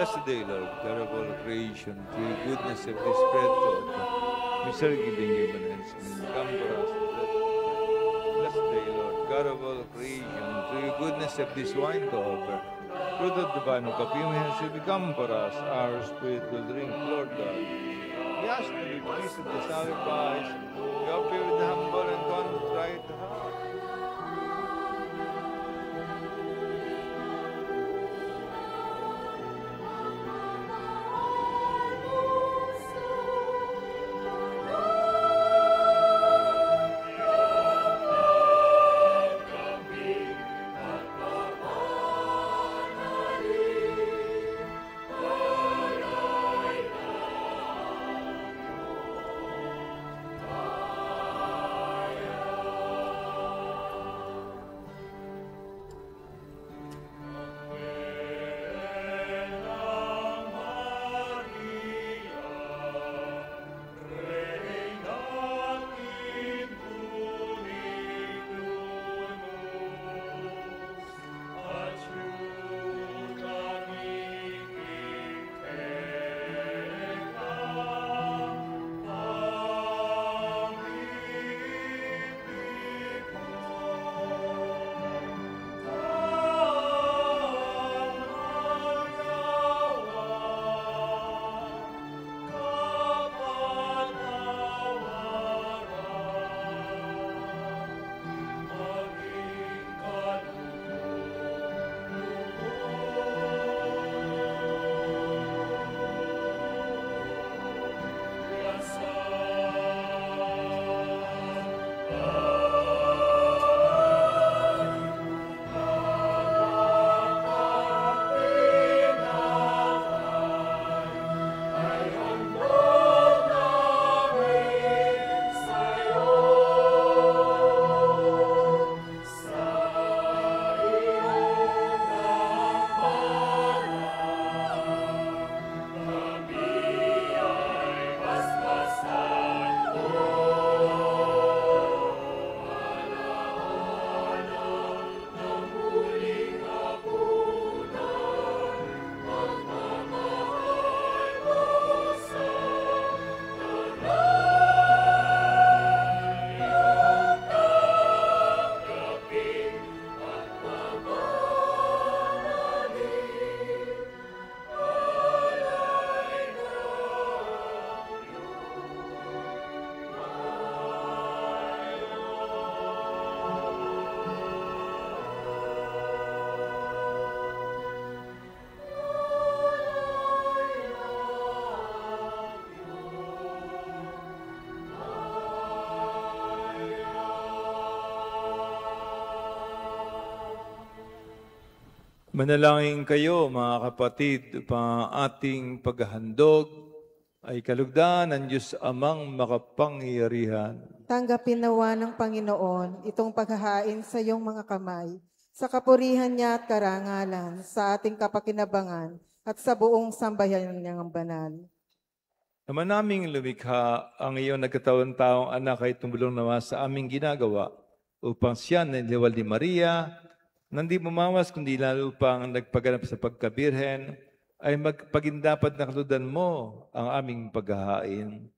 Bless the day, Lord, God of all creation, through your goodness of this bread to offer. Miser giving you benefits, come for us. Bless the day, Lord, God of all creation, through your goodness of this wine to offer. Fruit of divine cup, you may become for us our spiritual drink, Lord God. We ask to be pleased with the sacrifice. We offer you with the humble and contrite heart. Manalangin kayo, mga kapatid, upang ating paghahandog ay kalugdan ng Diyos Amang makapangyarihan. Tanggapin nawa ng Panginoon itong paghahain sa iyong mga kamay, sa kapurihan niya at karangalan, sa ating kapakinabangan at sa buong sambayan niyang banal. Naman naming lumikha ang iyong nagkataon-taong anak ay tumulong nawa sa aming ginagawa upang siya na liwal ni Maria, nandi bumawas kundi lalo pang nagpaganap sa pagkabirhen, ay magpagindapat na kaludan mo ang aming paghahain.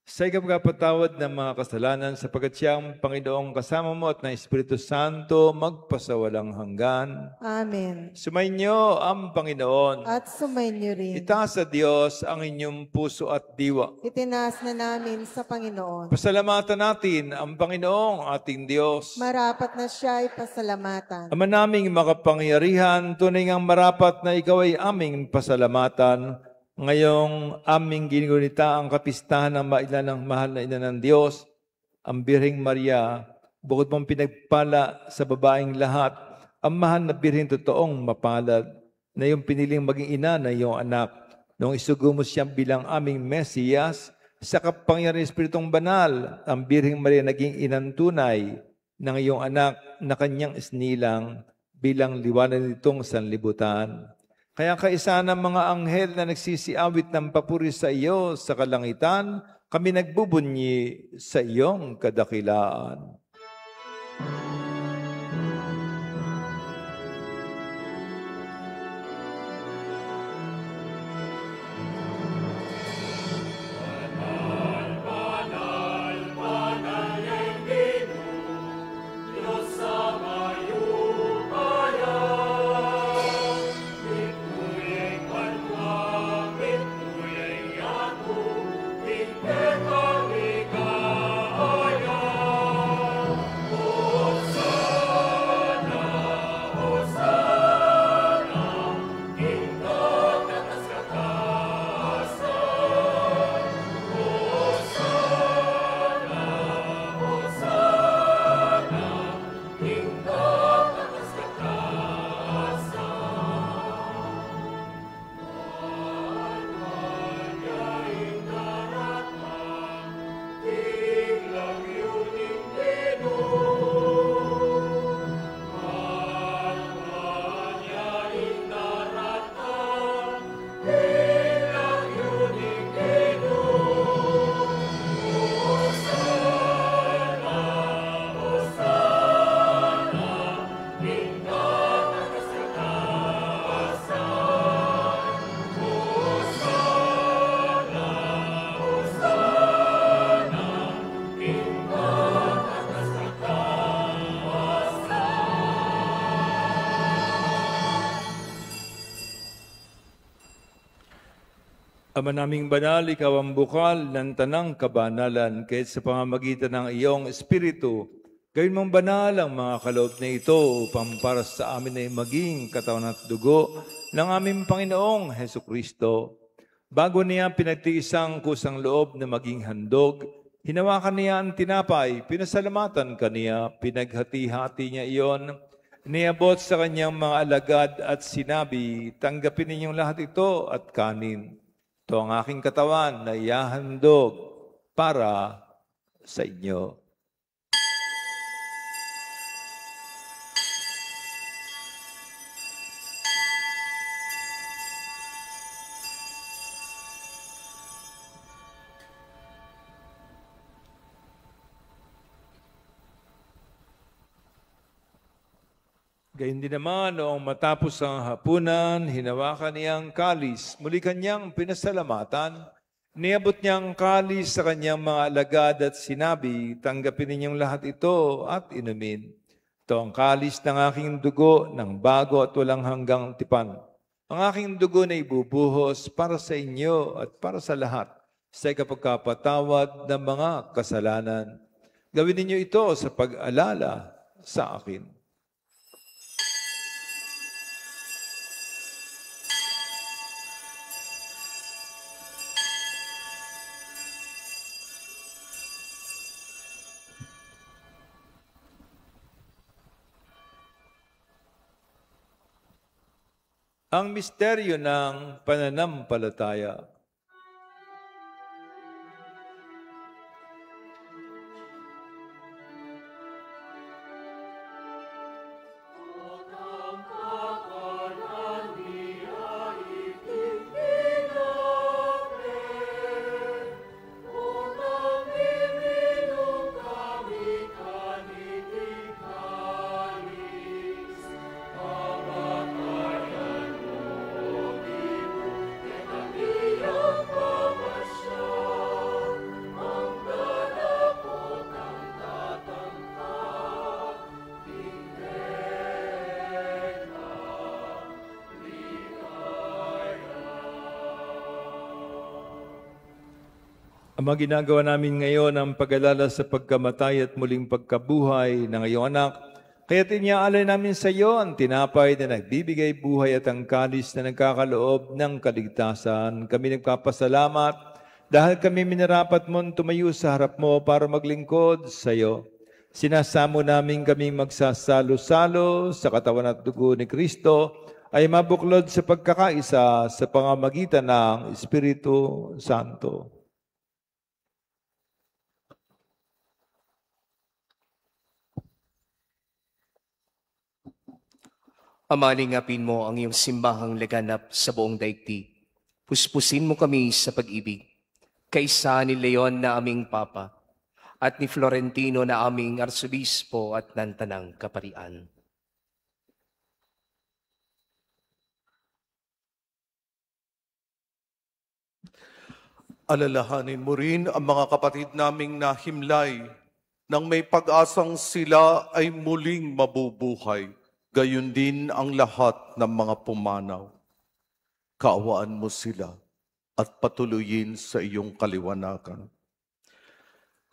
Sa ikapagpatawad ng mga kasalanan sapagkat siya ang Panginoong kasama mo at ng Espiritu Santo magpasawalang hanggan. Amen. Sumainyo ang Panginoon. At sumainyo rin. Itaas sa Diyos ang inyong puso at diwa. Itinaas na namin sa Panginoon. Pasalamatan natin ang Panginoong ating Diyos. Marapat na siya ay pasalamatan. Ama naming makapangyarihan, tunay ngang marapat na ikaw ay aming pasalamatan. Ngayong aming ginunita ang kapistahan ng mailan ng mahal na ina ng Diyos, ang Birheng Maria, bukod mong pinagpala sa babaeng lahat, ang mahal na Birheng totoong mapalad, na iyong piniling maging ina na iyong anak, nung isugo mo siyang bilang aming Mesiyas, sa kapangyarihan ng Espiritong Banal, ang Birheng Maria naging inang tunay ng iyong anak na kanyang isnilang bilang liwanag nitong sanlibutan. Kaya kaisa ng mga anghel na nagsisiawit ng papuri sa iyo sa kalangitan, kami nagbubunyi sa iyong kadakilaan. Ama naming banal, ikaw ang bukal ng tanang kabanalan, kahit sa pamamagitan ng iyong Espiritu, gawin mong banal ang mga kaloob na ito upang para sa amin ay maging katawan at dugo ng aming Panginoong Hesukristo. Bago niya pinagtiisang kusang loob na maging handog, hinawakan niya ang tinapay, pinasalamatan kaniya, pinaghati-hati niya iyon, niabot sa kanyang mga alagad at sinabi, tanggapin ninyong lahat ito at kanin. Ito ang aking katawan na ihahandog para sa inyo. Gayun din naman, noong matapos ang hapunan, hinawakan niyang kalis. Muli kanyang pinasalamatan. Niabot niyang kalis sa kanyang mga alagad at sinabi, tanggapin ninyong lahat ito at inumin. Ito ang kalis ng aking dugo ng bago at walang hanggang tipan. Ang aking dugo na ibubuhos para sa inyo at para sa lahat sa ikapagkapatawad ng mga kasalanan. Gawin ninyo ito sa pag-alala sa akin. Ang misteryo ng pananampalataya. Ang mga ginagawa namin ngayon ang pag-alala sa pagkamatay at muling pagkabuhay ng iyong anak. Kaya tiniaalay namin sa iyo ang tinapay na nagbibigay buhay at ang kalis na nagkakaloob ng kaligtasan. Kami nagpapasalamat dahil kami minarapat mong tumayo sa harap mo para maglingkod sa iyo. Sinasamo namin kaming magsasalo-salo sa katawan at dugo ni Kristo ay mabuklod sa pagkakaisa sa pamamagitan ng Espiritu Santo. Ama, lingapin mo ang iyong simbahang laganap sa buong daigdig. Puspusin mo kami sa pag-ibig. Kaisa ni Leon na aming Papa at ni Florentino na aming Arsobispo at ng Tanang Kaparian. Alalahanin mo rin ang mga kapatid naming nahimlay nang may pag-asang sila ay muling mabubuhay. Gayon din ang lahat ng mga pumanaw. Kaawaan mo sila at patuloyin sa iyong kaliwanagan.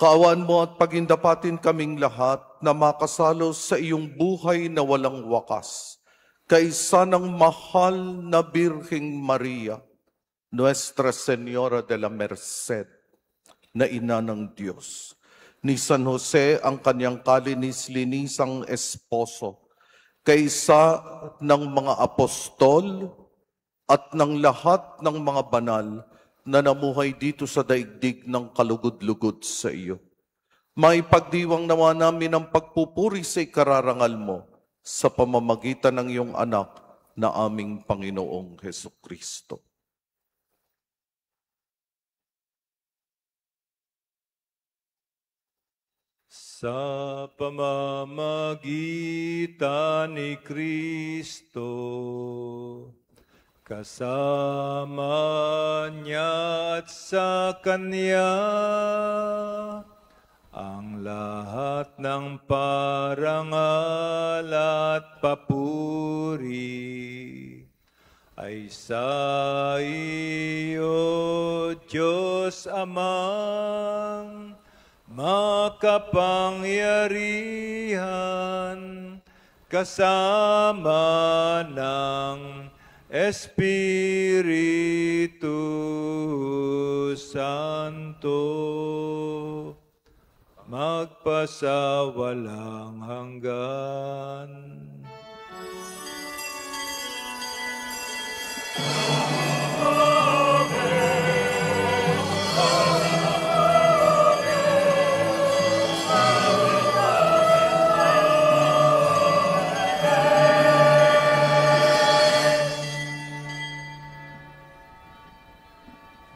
Kaawaan mo at pagindapatin kaming lahat na makasalo sa iyong buhay na walang wakas, kaisa ng mahal na Birheng Maria, Nuestra Señora de la Merced, na ina ng Diyos, ni San Jose ang kanyang kalinis-linisang esposo, kaisa ng mga apostol at ng lahat ng mga banal na namuhay dito sa daigdig ng kalugod-lugod sa iyo. May pagdiwang nawa namin ang pagpupuri sa ikararangal mo sa pamamagitan ng iyong anak na aming Panginoong Hesukristo. Sa pamamagitan ni Kristo, kasama niya at sa Kanya, ang lahat ng parangal at papuri ay sa iyo, Diyos Amang makapangyarihan, kasama ng Espiritu Santo, magpasawalang hanggan.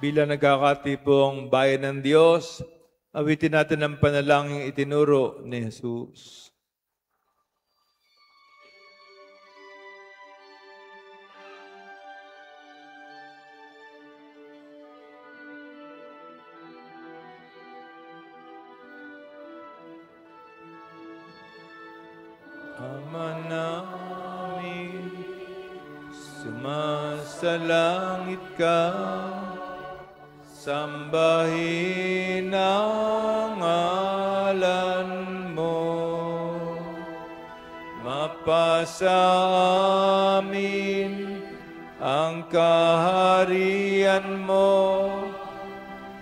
Bilang nagkakatipong bayan ng Diyos, awitin natin ang panalangin itinuro ni Jesus. Ama namin, sumasalangit ka, sambahin ang ngalan mo, mapasa amin ang kaharian mo,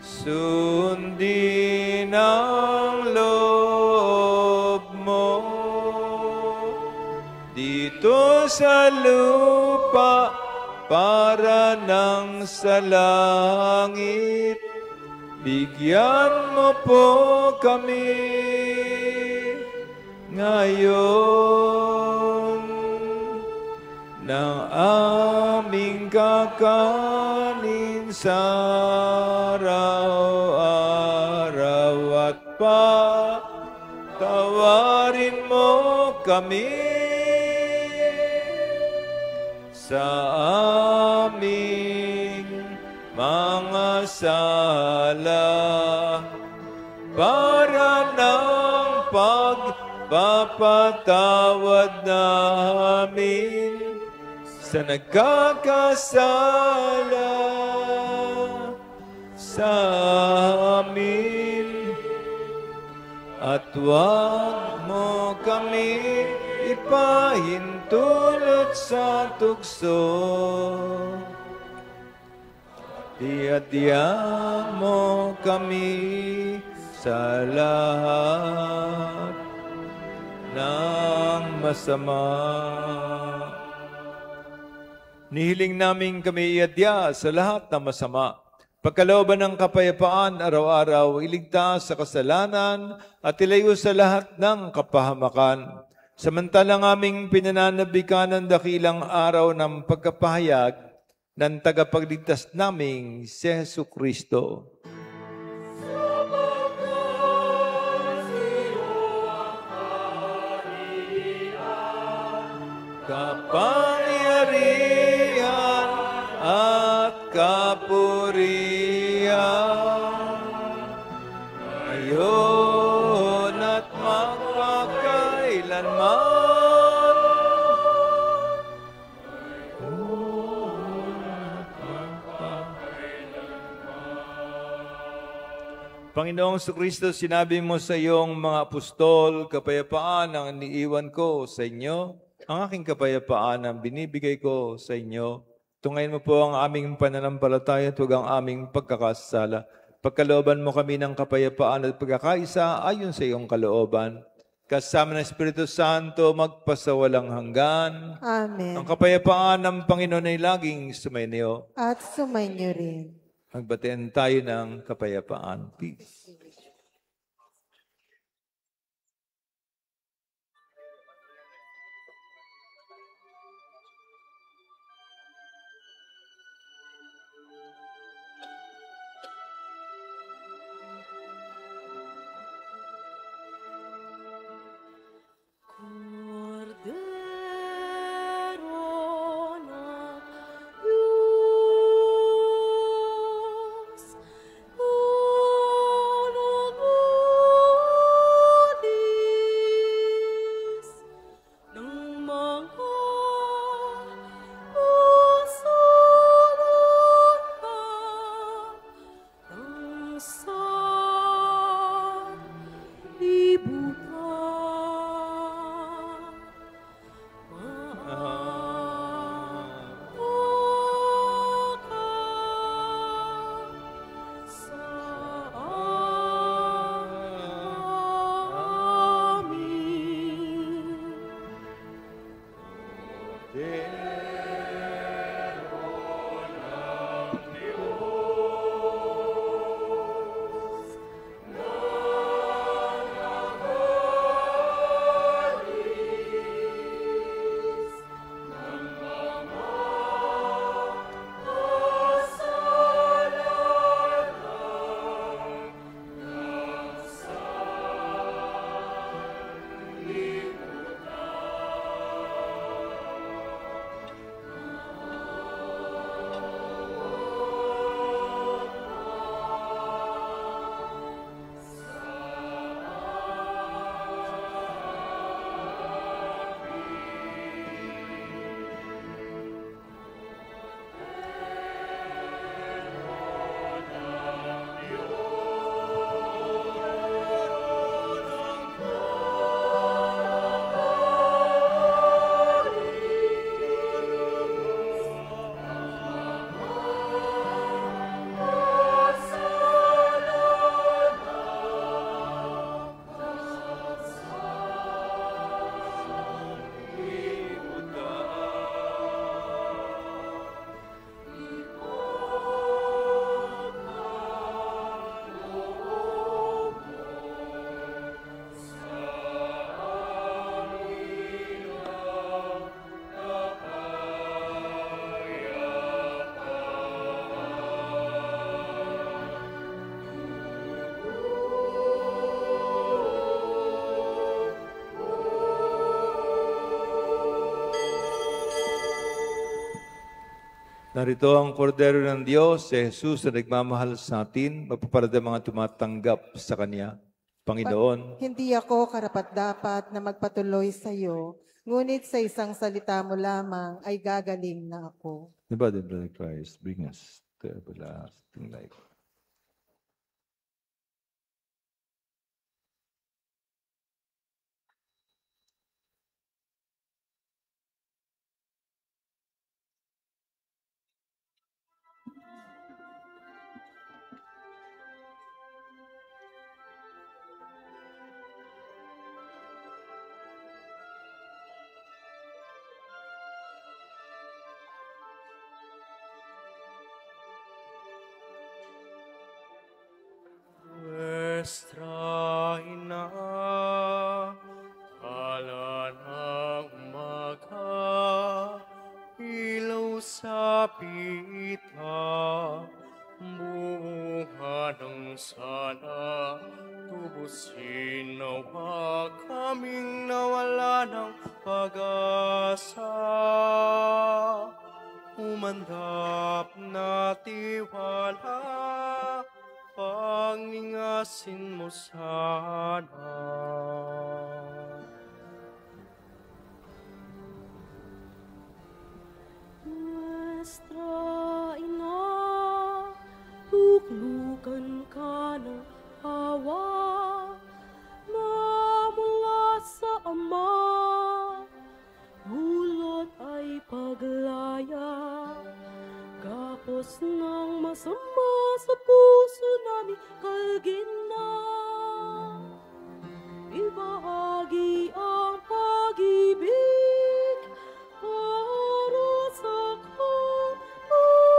sundin ang loob mo, dito sa lupa para nang sa langit. Bigyan mo po kami ngayon ng aming kakanin sa araw-araw at patawarin mo kami sa aming mga sala, para ng pagpapatawad namin sa nagkakasala sa amin, at huwag mo kami ipahintulot sa tukso. Diyan mo kami sa lahat ng masama. Nihiling namin kami iadya sa lahat ng masama. Pagkalooban ng kapayapaan araw-araw, iligtas sa kasalanan at ilayo sa lahat ng kapahamakan. Samantalang aming pinananabikan ng dakilang araw ng pagkapahayag ng tagapagligtas naming si Jesucristo. Kapangyarihan at kapurihan ngayon at magpakailanman. Panginoong Jesucristo, sinabi mo sa iyong mga apostol, kapayapaan ang iniiwan ko sa inyo, ang aking kapayapaan ang binibigay ko sa inyo. Tungayin mo po ang aming pananampalataya at huwag ang aming pagkakasala. Pagkalooban mo kami ng kapayapaan at pagkakaisa ayon sa iyong kalooban. Kasama ng Espiritu Santo, magpasawalang hanggan. Amen. Ang kapayapaan ng Panginoon ay laging sumainyo. At sumainyo rin. Magbatiin tayo ng kapayapaan. Peace. Narito ang kordero ng Diyos, si Jesus na nagmamahal sa atin, magpaparad ang mga tumatanggap sa Kanya. Panginoon, Hindi ako karapat-dapat na magpatuloy sa iyo, ngunit sa isang salita mo lamang ay gagaling na ako. the body and blood of Christ, bring us to everlasting life. Nuestra ina, kala ng umaga, ilaw sa pita, bunga ng sana, tubusin nawa kaming nawala ng pag-asa. Umandap na tiwala, pangningasin mo sana. Nuestra ina, luklukan ka ng awa, na mula sa Ama, hulot ay paglaya, kapos ng masama sa puso namin kalgin na. Ibahagi ang pag-ibig para sa kapwa.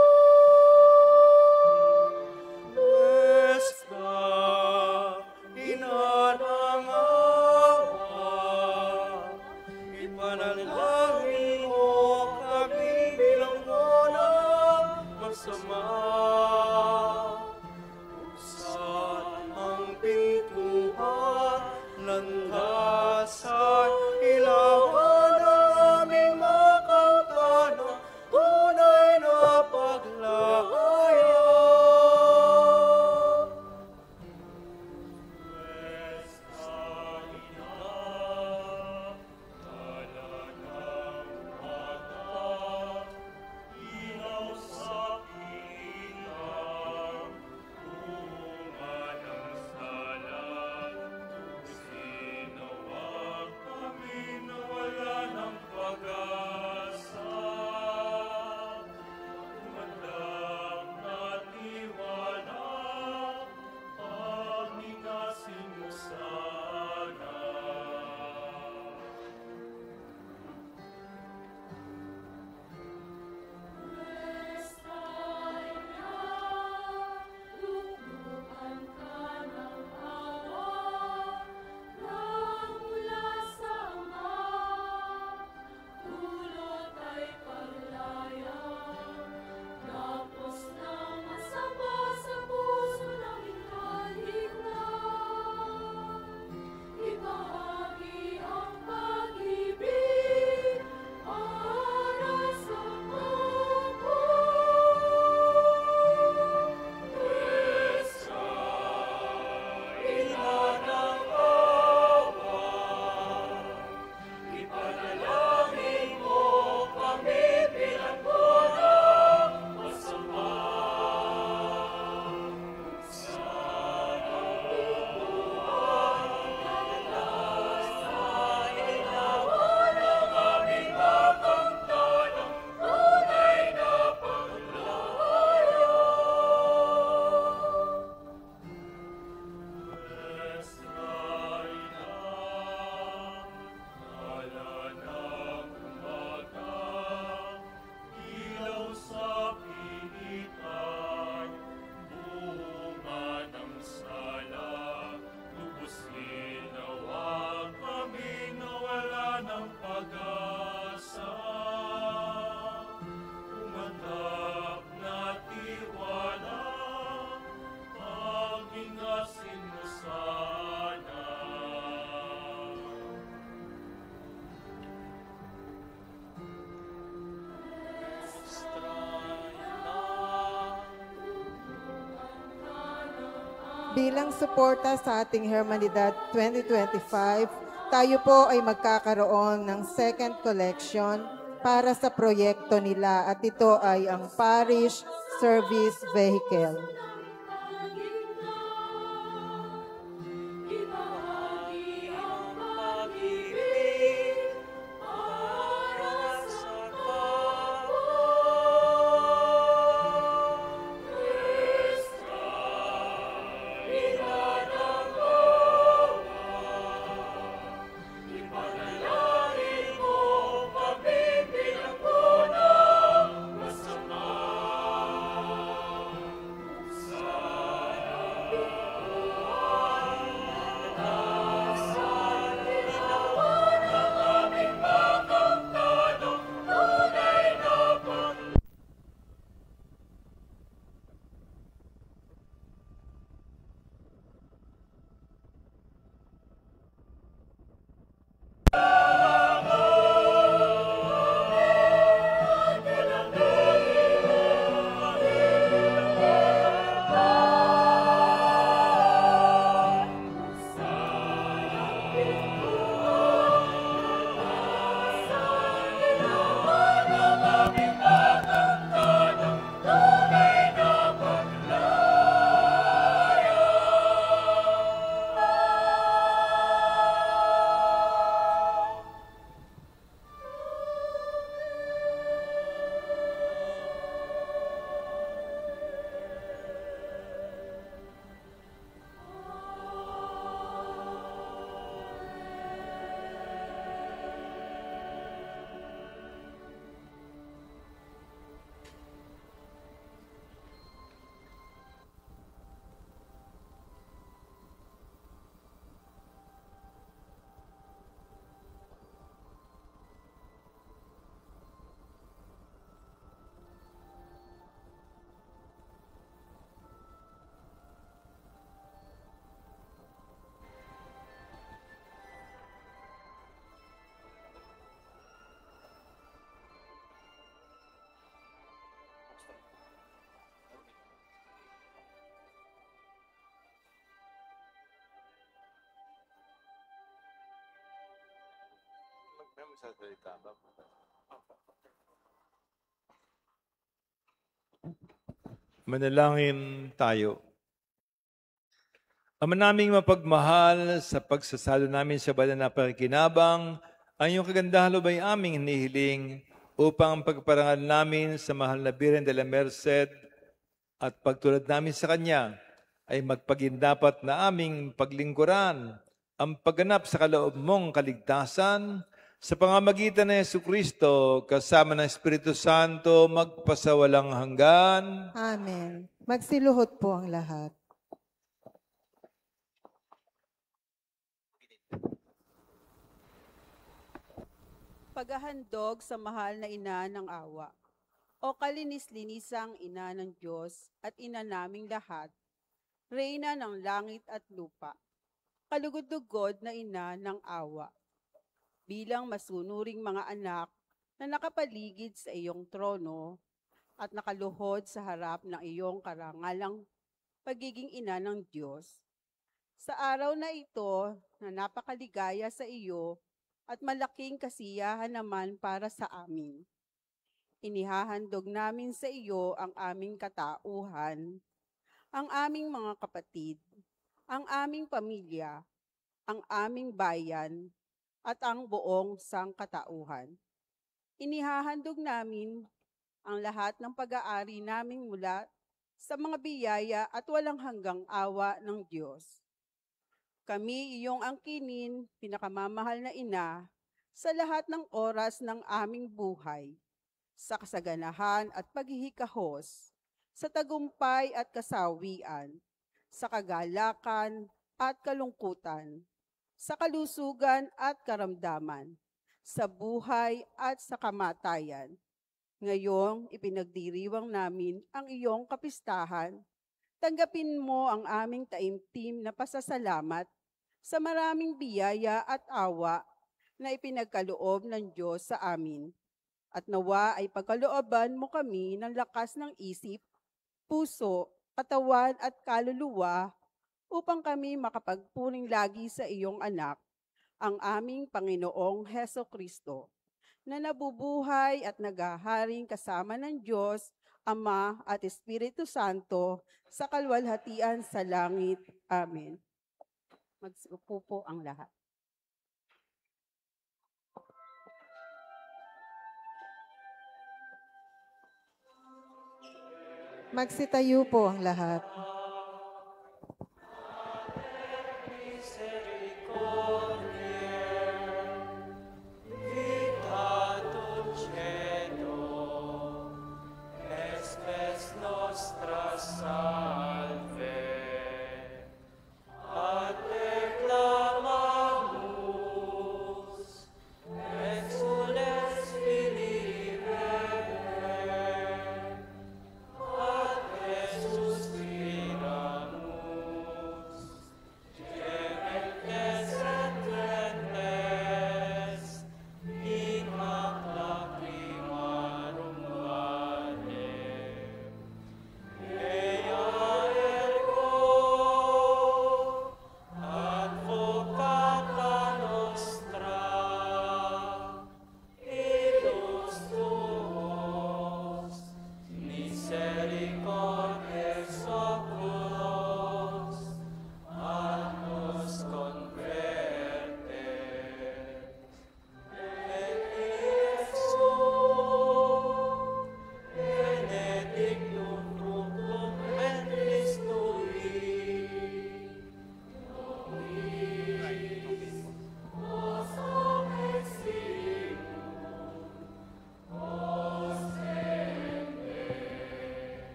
Bilang suporta sa ating Hermanidad 2025, tayo po ay magkakaroon ng second collection para sa proyekto nila at ito ay ang Parish Service Vehicle. Ibahagi ang pag-ibig para sa kapwa. Nuestra inanagawa, ipanalangin mo, pagbibilang ko ng masama. Manalangin tayo. Ama naming mapagmahal, sa pagsasalo namin sa banal na pakikinabang, ang iyong kagandahan ay aming hinihiling upang ang pagparangal namin sa mahal na Birhen de la Merced at pagtulad namin sa Kanya ay magpagindapat na aming paglingkuran ang pagganap sa kaloob mong kaligtasan sa pamamagitan ng Jesucristo kasama ng Espiritu Santo magpasawalang hanggan. Amen. Magsiluhod po ang lahat. Paghahandog sa mahal na ina ng awa. O kalinis-linisang ina ng Diyos at ina naming lahat, reyna ng langit at lupa, kalugod-lugod na ina ng awa. Bilang masunuring mga anak na nakapaligid sa iyong trono at nakaluhod sa harap ng iyong karangalang pagiging ina ng Diyos. Sa araw na ito na napakaligaya sa iyo at malaking kasiyahan naman para sa amin, inihahandog namin sa iyo ang aming katauhan, ang aming mga kapatid, ang aming pamilya, ang aming bayan, at ang buong sangkatauhan. Inihahandog namin ang lahat ng pag-aari namin mula sa mga biyaya at walang hanggang awa ng Diyos. Kami iyong angkinin, pinakamamahal na ina, sa lahat ng oras ng aming buhay, sa kasaganahan at paghihikahos, sa tagumpay at kasawian, sa kagalakan at kalungkutan, sa kalusugan at karamdaman, sa buhay at sa kamatayan. Ngayong ipinagdiriwang namin ang iyong kapistahan, tanggapin mo ang aming taimtim na pasasalamat sa maraming biyaya at awa na ipinagkaloob ng Diyos sa amin. At nawa ay pagkalooban mo kami ng lakas ng isip, puso, katawan at kaluluwa upang kami makapagpuring lagi sa iyong anak, ang aming Panginoong Heso Kristo, na nabubuhay at naghaharing kasama ng Diyos, Ama at Espiritu Santo, sa kalwalhatian sa langit. Amen. Magsiupo po ang lahat. Magsitayo po ang lahat.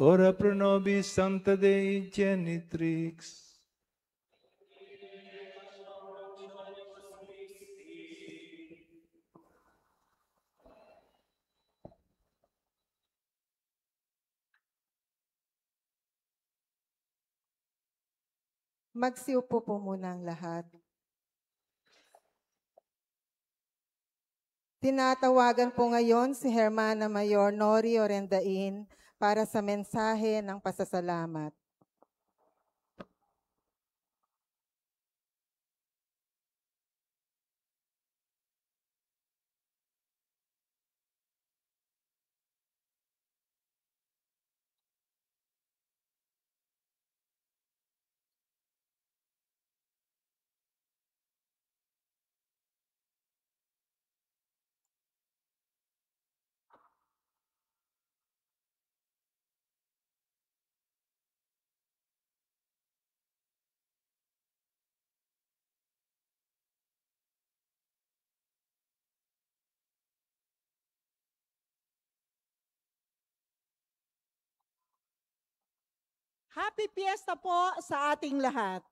Ora pro nobis Sancta Dei Genitrix. Magsiupo po muna ang lahat. Tinatawagan po ngayon si Hermana Mayor Nori Orendain para sa mensahe ng pasasalamat. Happy Fiesta po sa ating lahat.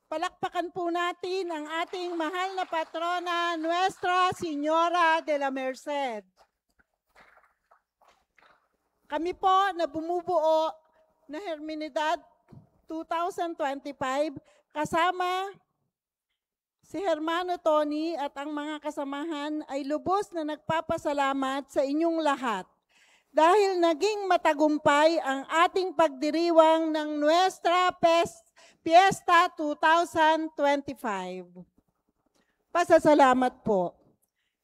Palakpakan po natin ang ating mahal na patrona, Nuestra Señora de la Merced. Kami po na bumubuo na Herminidad 2025 kasama si Hermano Tony at ang mga kasamahan ay lubos na nagpapasalamat sa inyong lahat dahil naging matagumpay ang ating pagdiriwang ng Nuestra Fiesta 2025. Pasasalamat po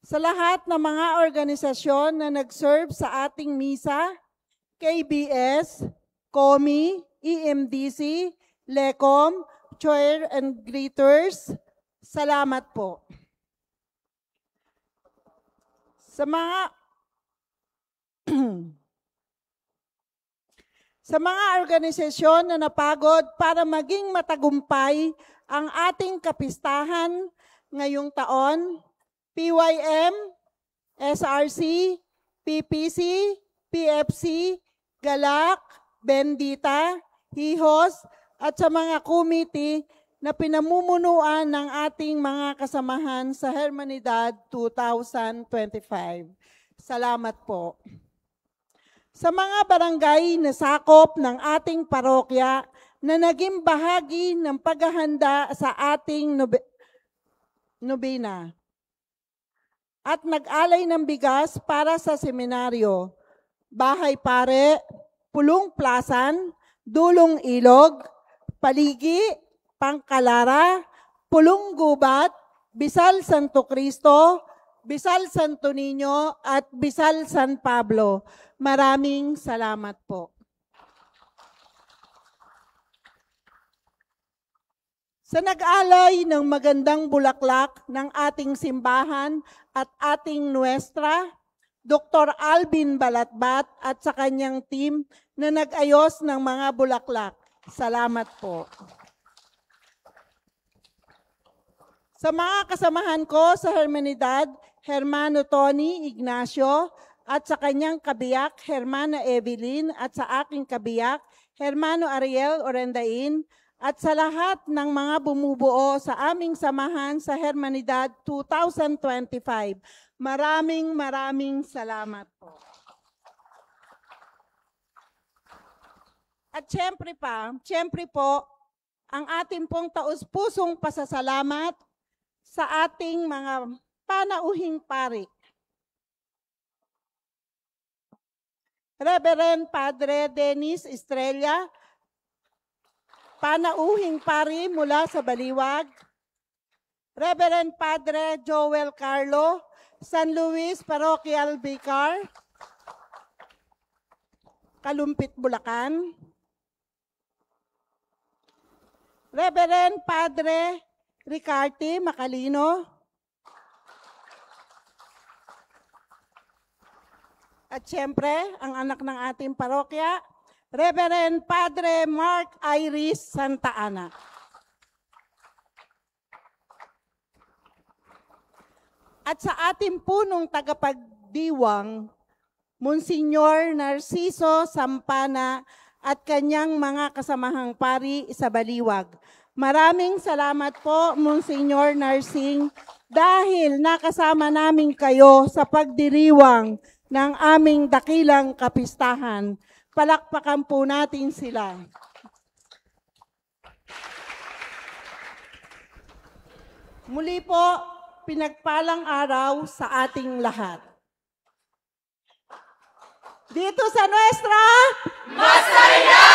sa lahat ng mga organisasyon na nag-serve sa ating misa, KBS, COMI, EMDC, LECOM, Choir and Greeters. Salamat po. Sa mga organisasyon na napagod para maging matagumpay ang ating kapistahan ngayong taon, PYM, SRC, PPC, PFC, GALAC, Bendita, HIHOS, at sa mga committee na pinamumunuan ng ating mga kasamahan sa Hermanidad 2025. Salamat po. Sa mga barangay na sakop ng ating parokya na naging bahagi ng paghahanda sa ating nobena at nag-alay ng bigas para sa seminaryo, Bahay Pare, Pulong Plasan, Dulong Ilog, Paligi, Pangkalara, Pulong Gubat, Bisal Santo Cristo, Bisal Santo Niño, at Bisal San Pablo. Maraming salamat po. Sa nag-alay ng magandang bulaklak ng ating simbahan at ating nuestra, Dr. Alvin Balatbat at sa kanyang team na nag-ayos ng mga bulaklak. Salamat po. Sa mga kasamahan ko sa Hermanidad, Hermano Tony Ignacio, at sa kanyang kabiyak, Hermana Evelyn, at sa aking kabiyak, Hermano Ariel Orendain, at sa lahat ng mga bumubuo sa aming samahan sa Hermanidad 2025. Maraming salamat po. At syempre po, ang ating pong taus-pusong pasasalamat sa ating mga panauhing pari. Reverend Padre Dennis Estrella, panauhing pari mula sa Baliwag. Reverend Padre Joel Carlo, San Luis Parochial Vicar, Kalumpit, Bulacan. Reverend Padre Ricarte Macalino. At siyempre, ang anak ng ating parokya, Reverend Padre Mark Iris Santa Ana. At sa ating punong tagapagdiwang, Monsignor Narciso Sampana at kanyang mga kasamahang pari sa Baliwag. Maraming salamat po, Monsignor Narsing, dahil nakasama namin kayo sa pagdiriwang ng aming dakilang kapistahan. Palakpakan po natin sila. Muli po, pinagpalang araw sa ating lahat. Dito sa Nuestra, Masaya!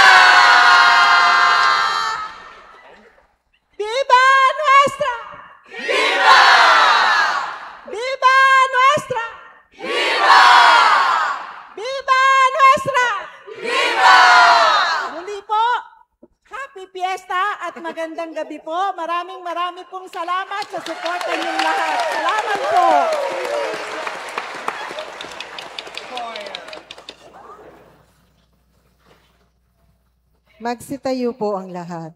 Viva Nuestra! Viva! Viva Nuestra! Viva! Viva Nuestra! Viva! Muli po, happy fiesta at magandang gabi po. Maraming pong salamat sa suporta niyong lahat. Salamat po. Magsitayo po ang lahat.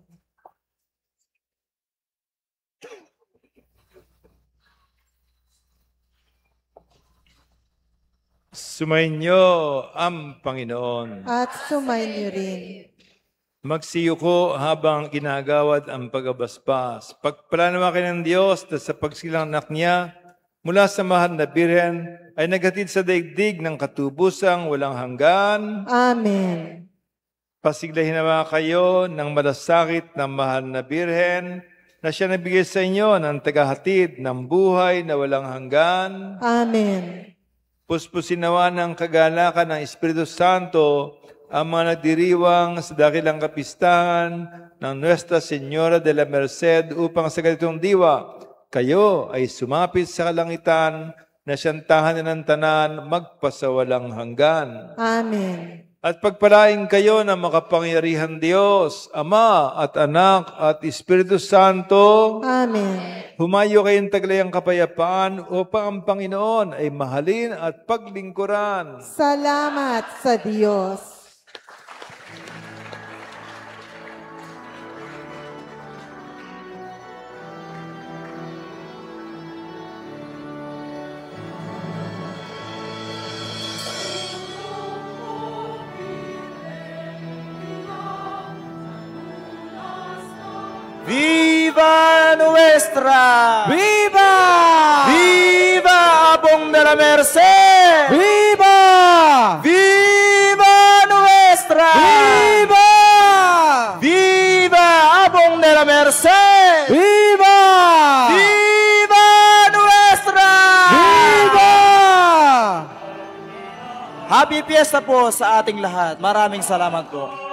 Sumainyo ang Panginoon. At sumainyo rin. Magsiyuko habang ginagawad ang pagabasbas. Pagpala naman kayo ng Diyos na sa pagsilang anak niya mula sa mahal na Birhen ay naghatid sa daigdig ng katubusang walang hanggan. Amen. Pasiglahin naman kayo ng malasakit ng mahal na Birhen na siya nabigay sa inyo ng tagahatid ng buhay na walang hanggan. Amen. Puspusin nawa ng kagalakan ng Espiritu Santo ang mga nagdiriwang sa dakilang kapistahan ng Nuestra Señora de la Merced upang sa ganitong diwa, kayo ay sumapit sa kalangitan na siyang tahanan ng tanan magpasawalang hanggan. Amen. At pagpalain kayo ng makapangyarihan Diyos, Ama at Anak at Espiritu Santo. Amen. Humayo kayong taglayang kapayapaan upang ang Panginoon ay mahalin at paglingkuran. Salamat sa Diyos. Viva! Nuestra! Viva! Viva Abong de la Merced! Viva! Viva Nuestra! Viva! Viva Abong de la Merced! Viva! Viva Nuestra! Viva! Happy Fiesta po sa ating lahat. Maraming salamat po.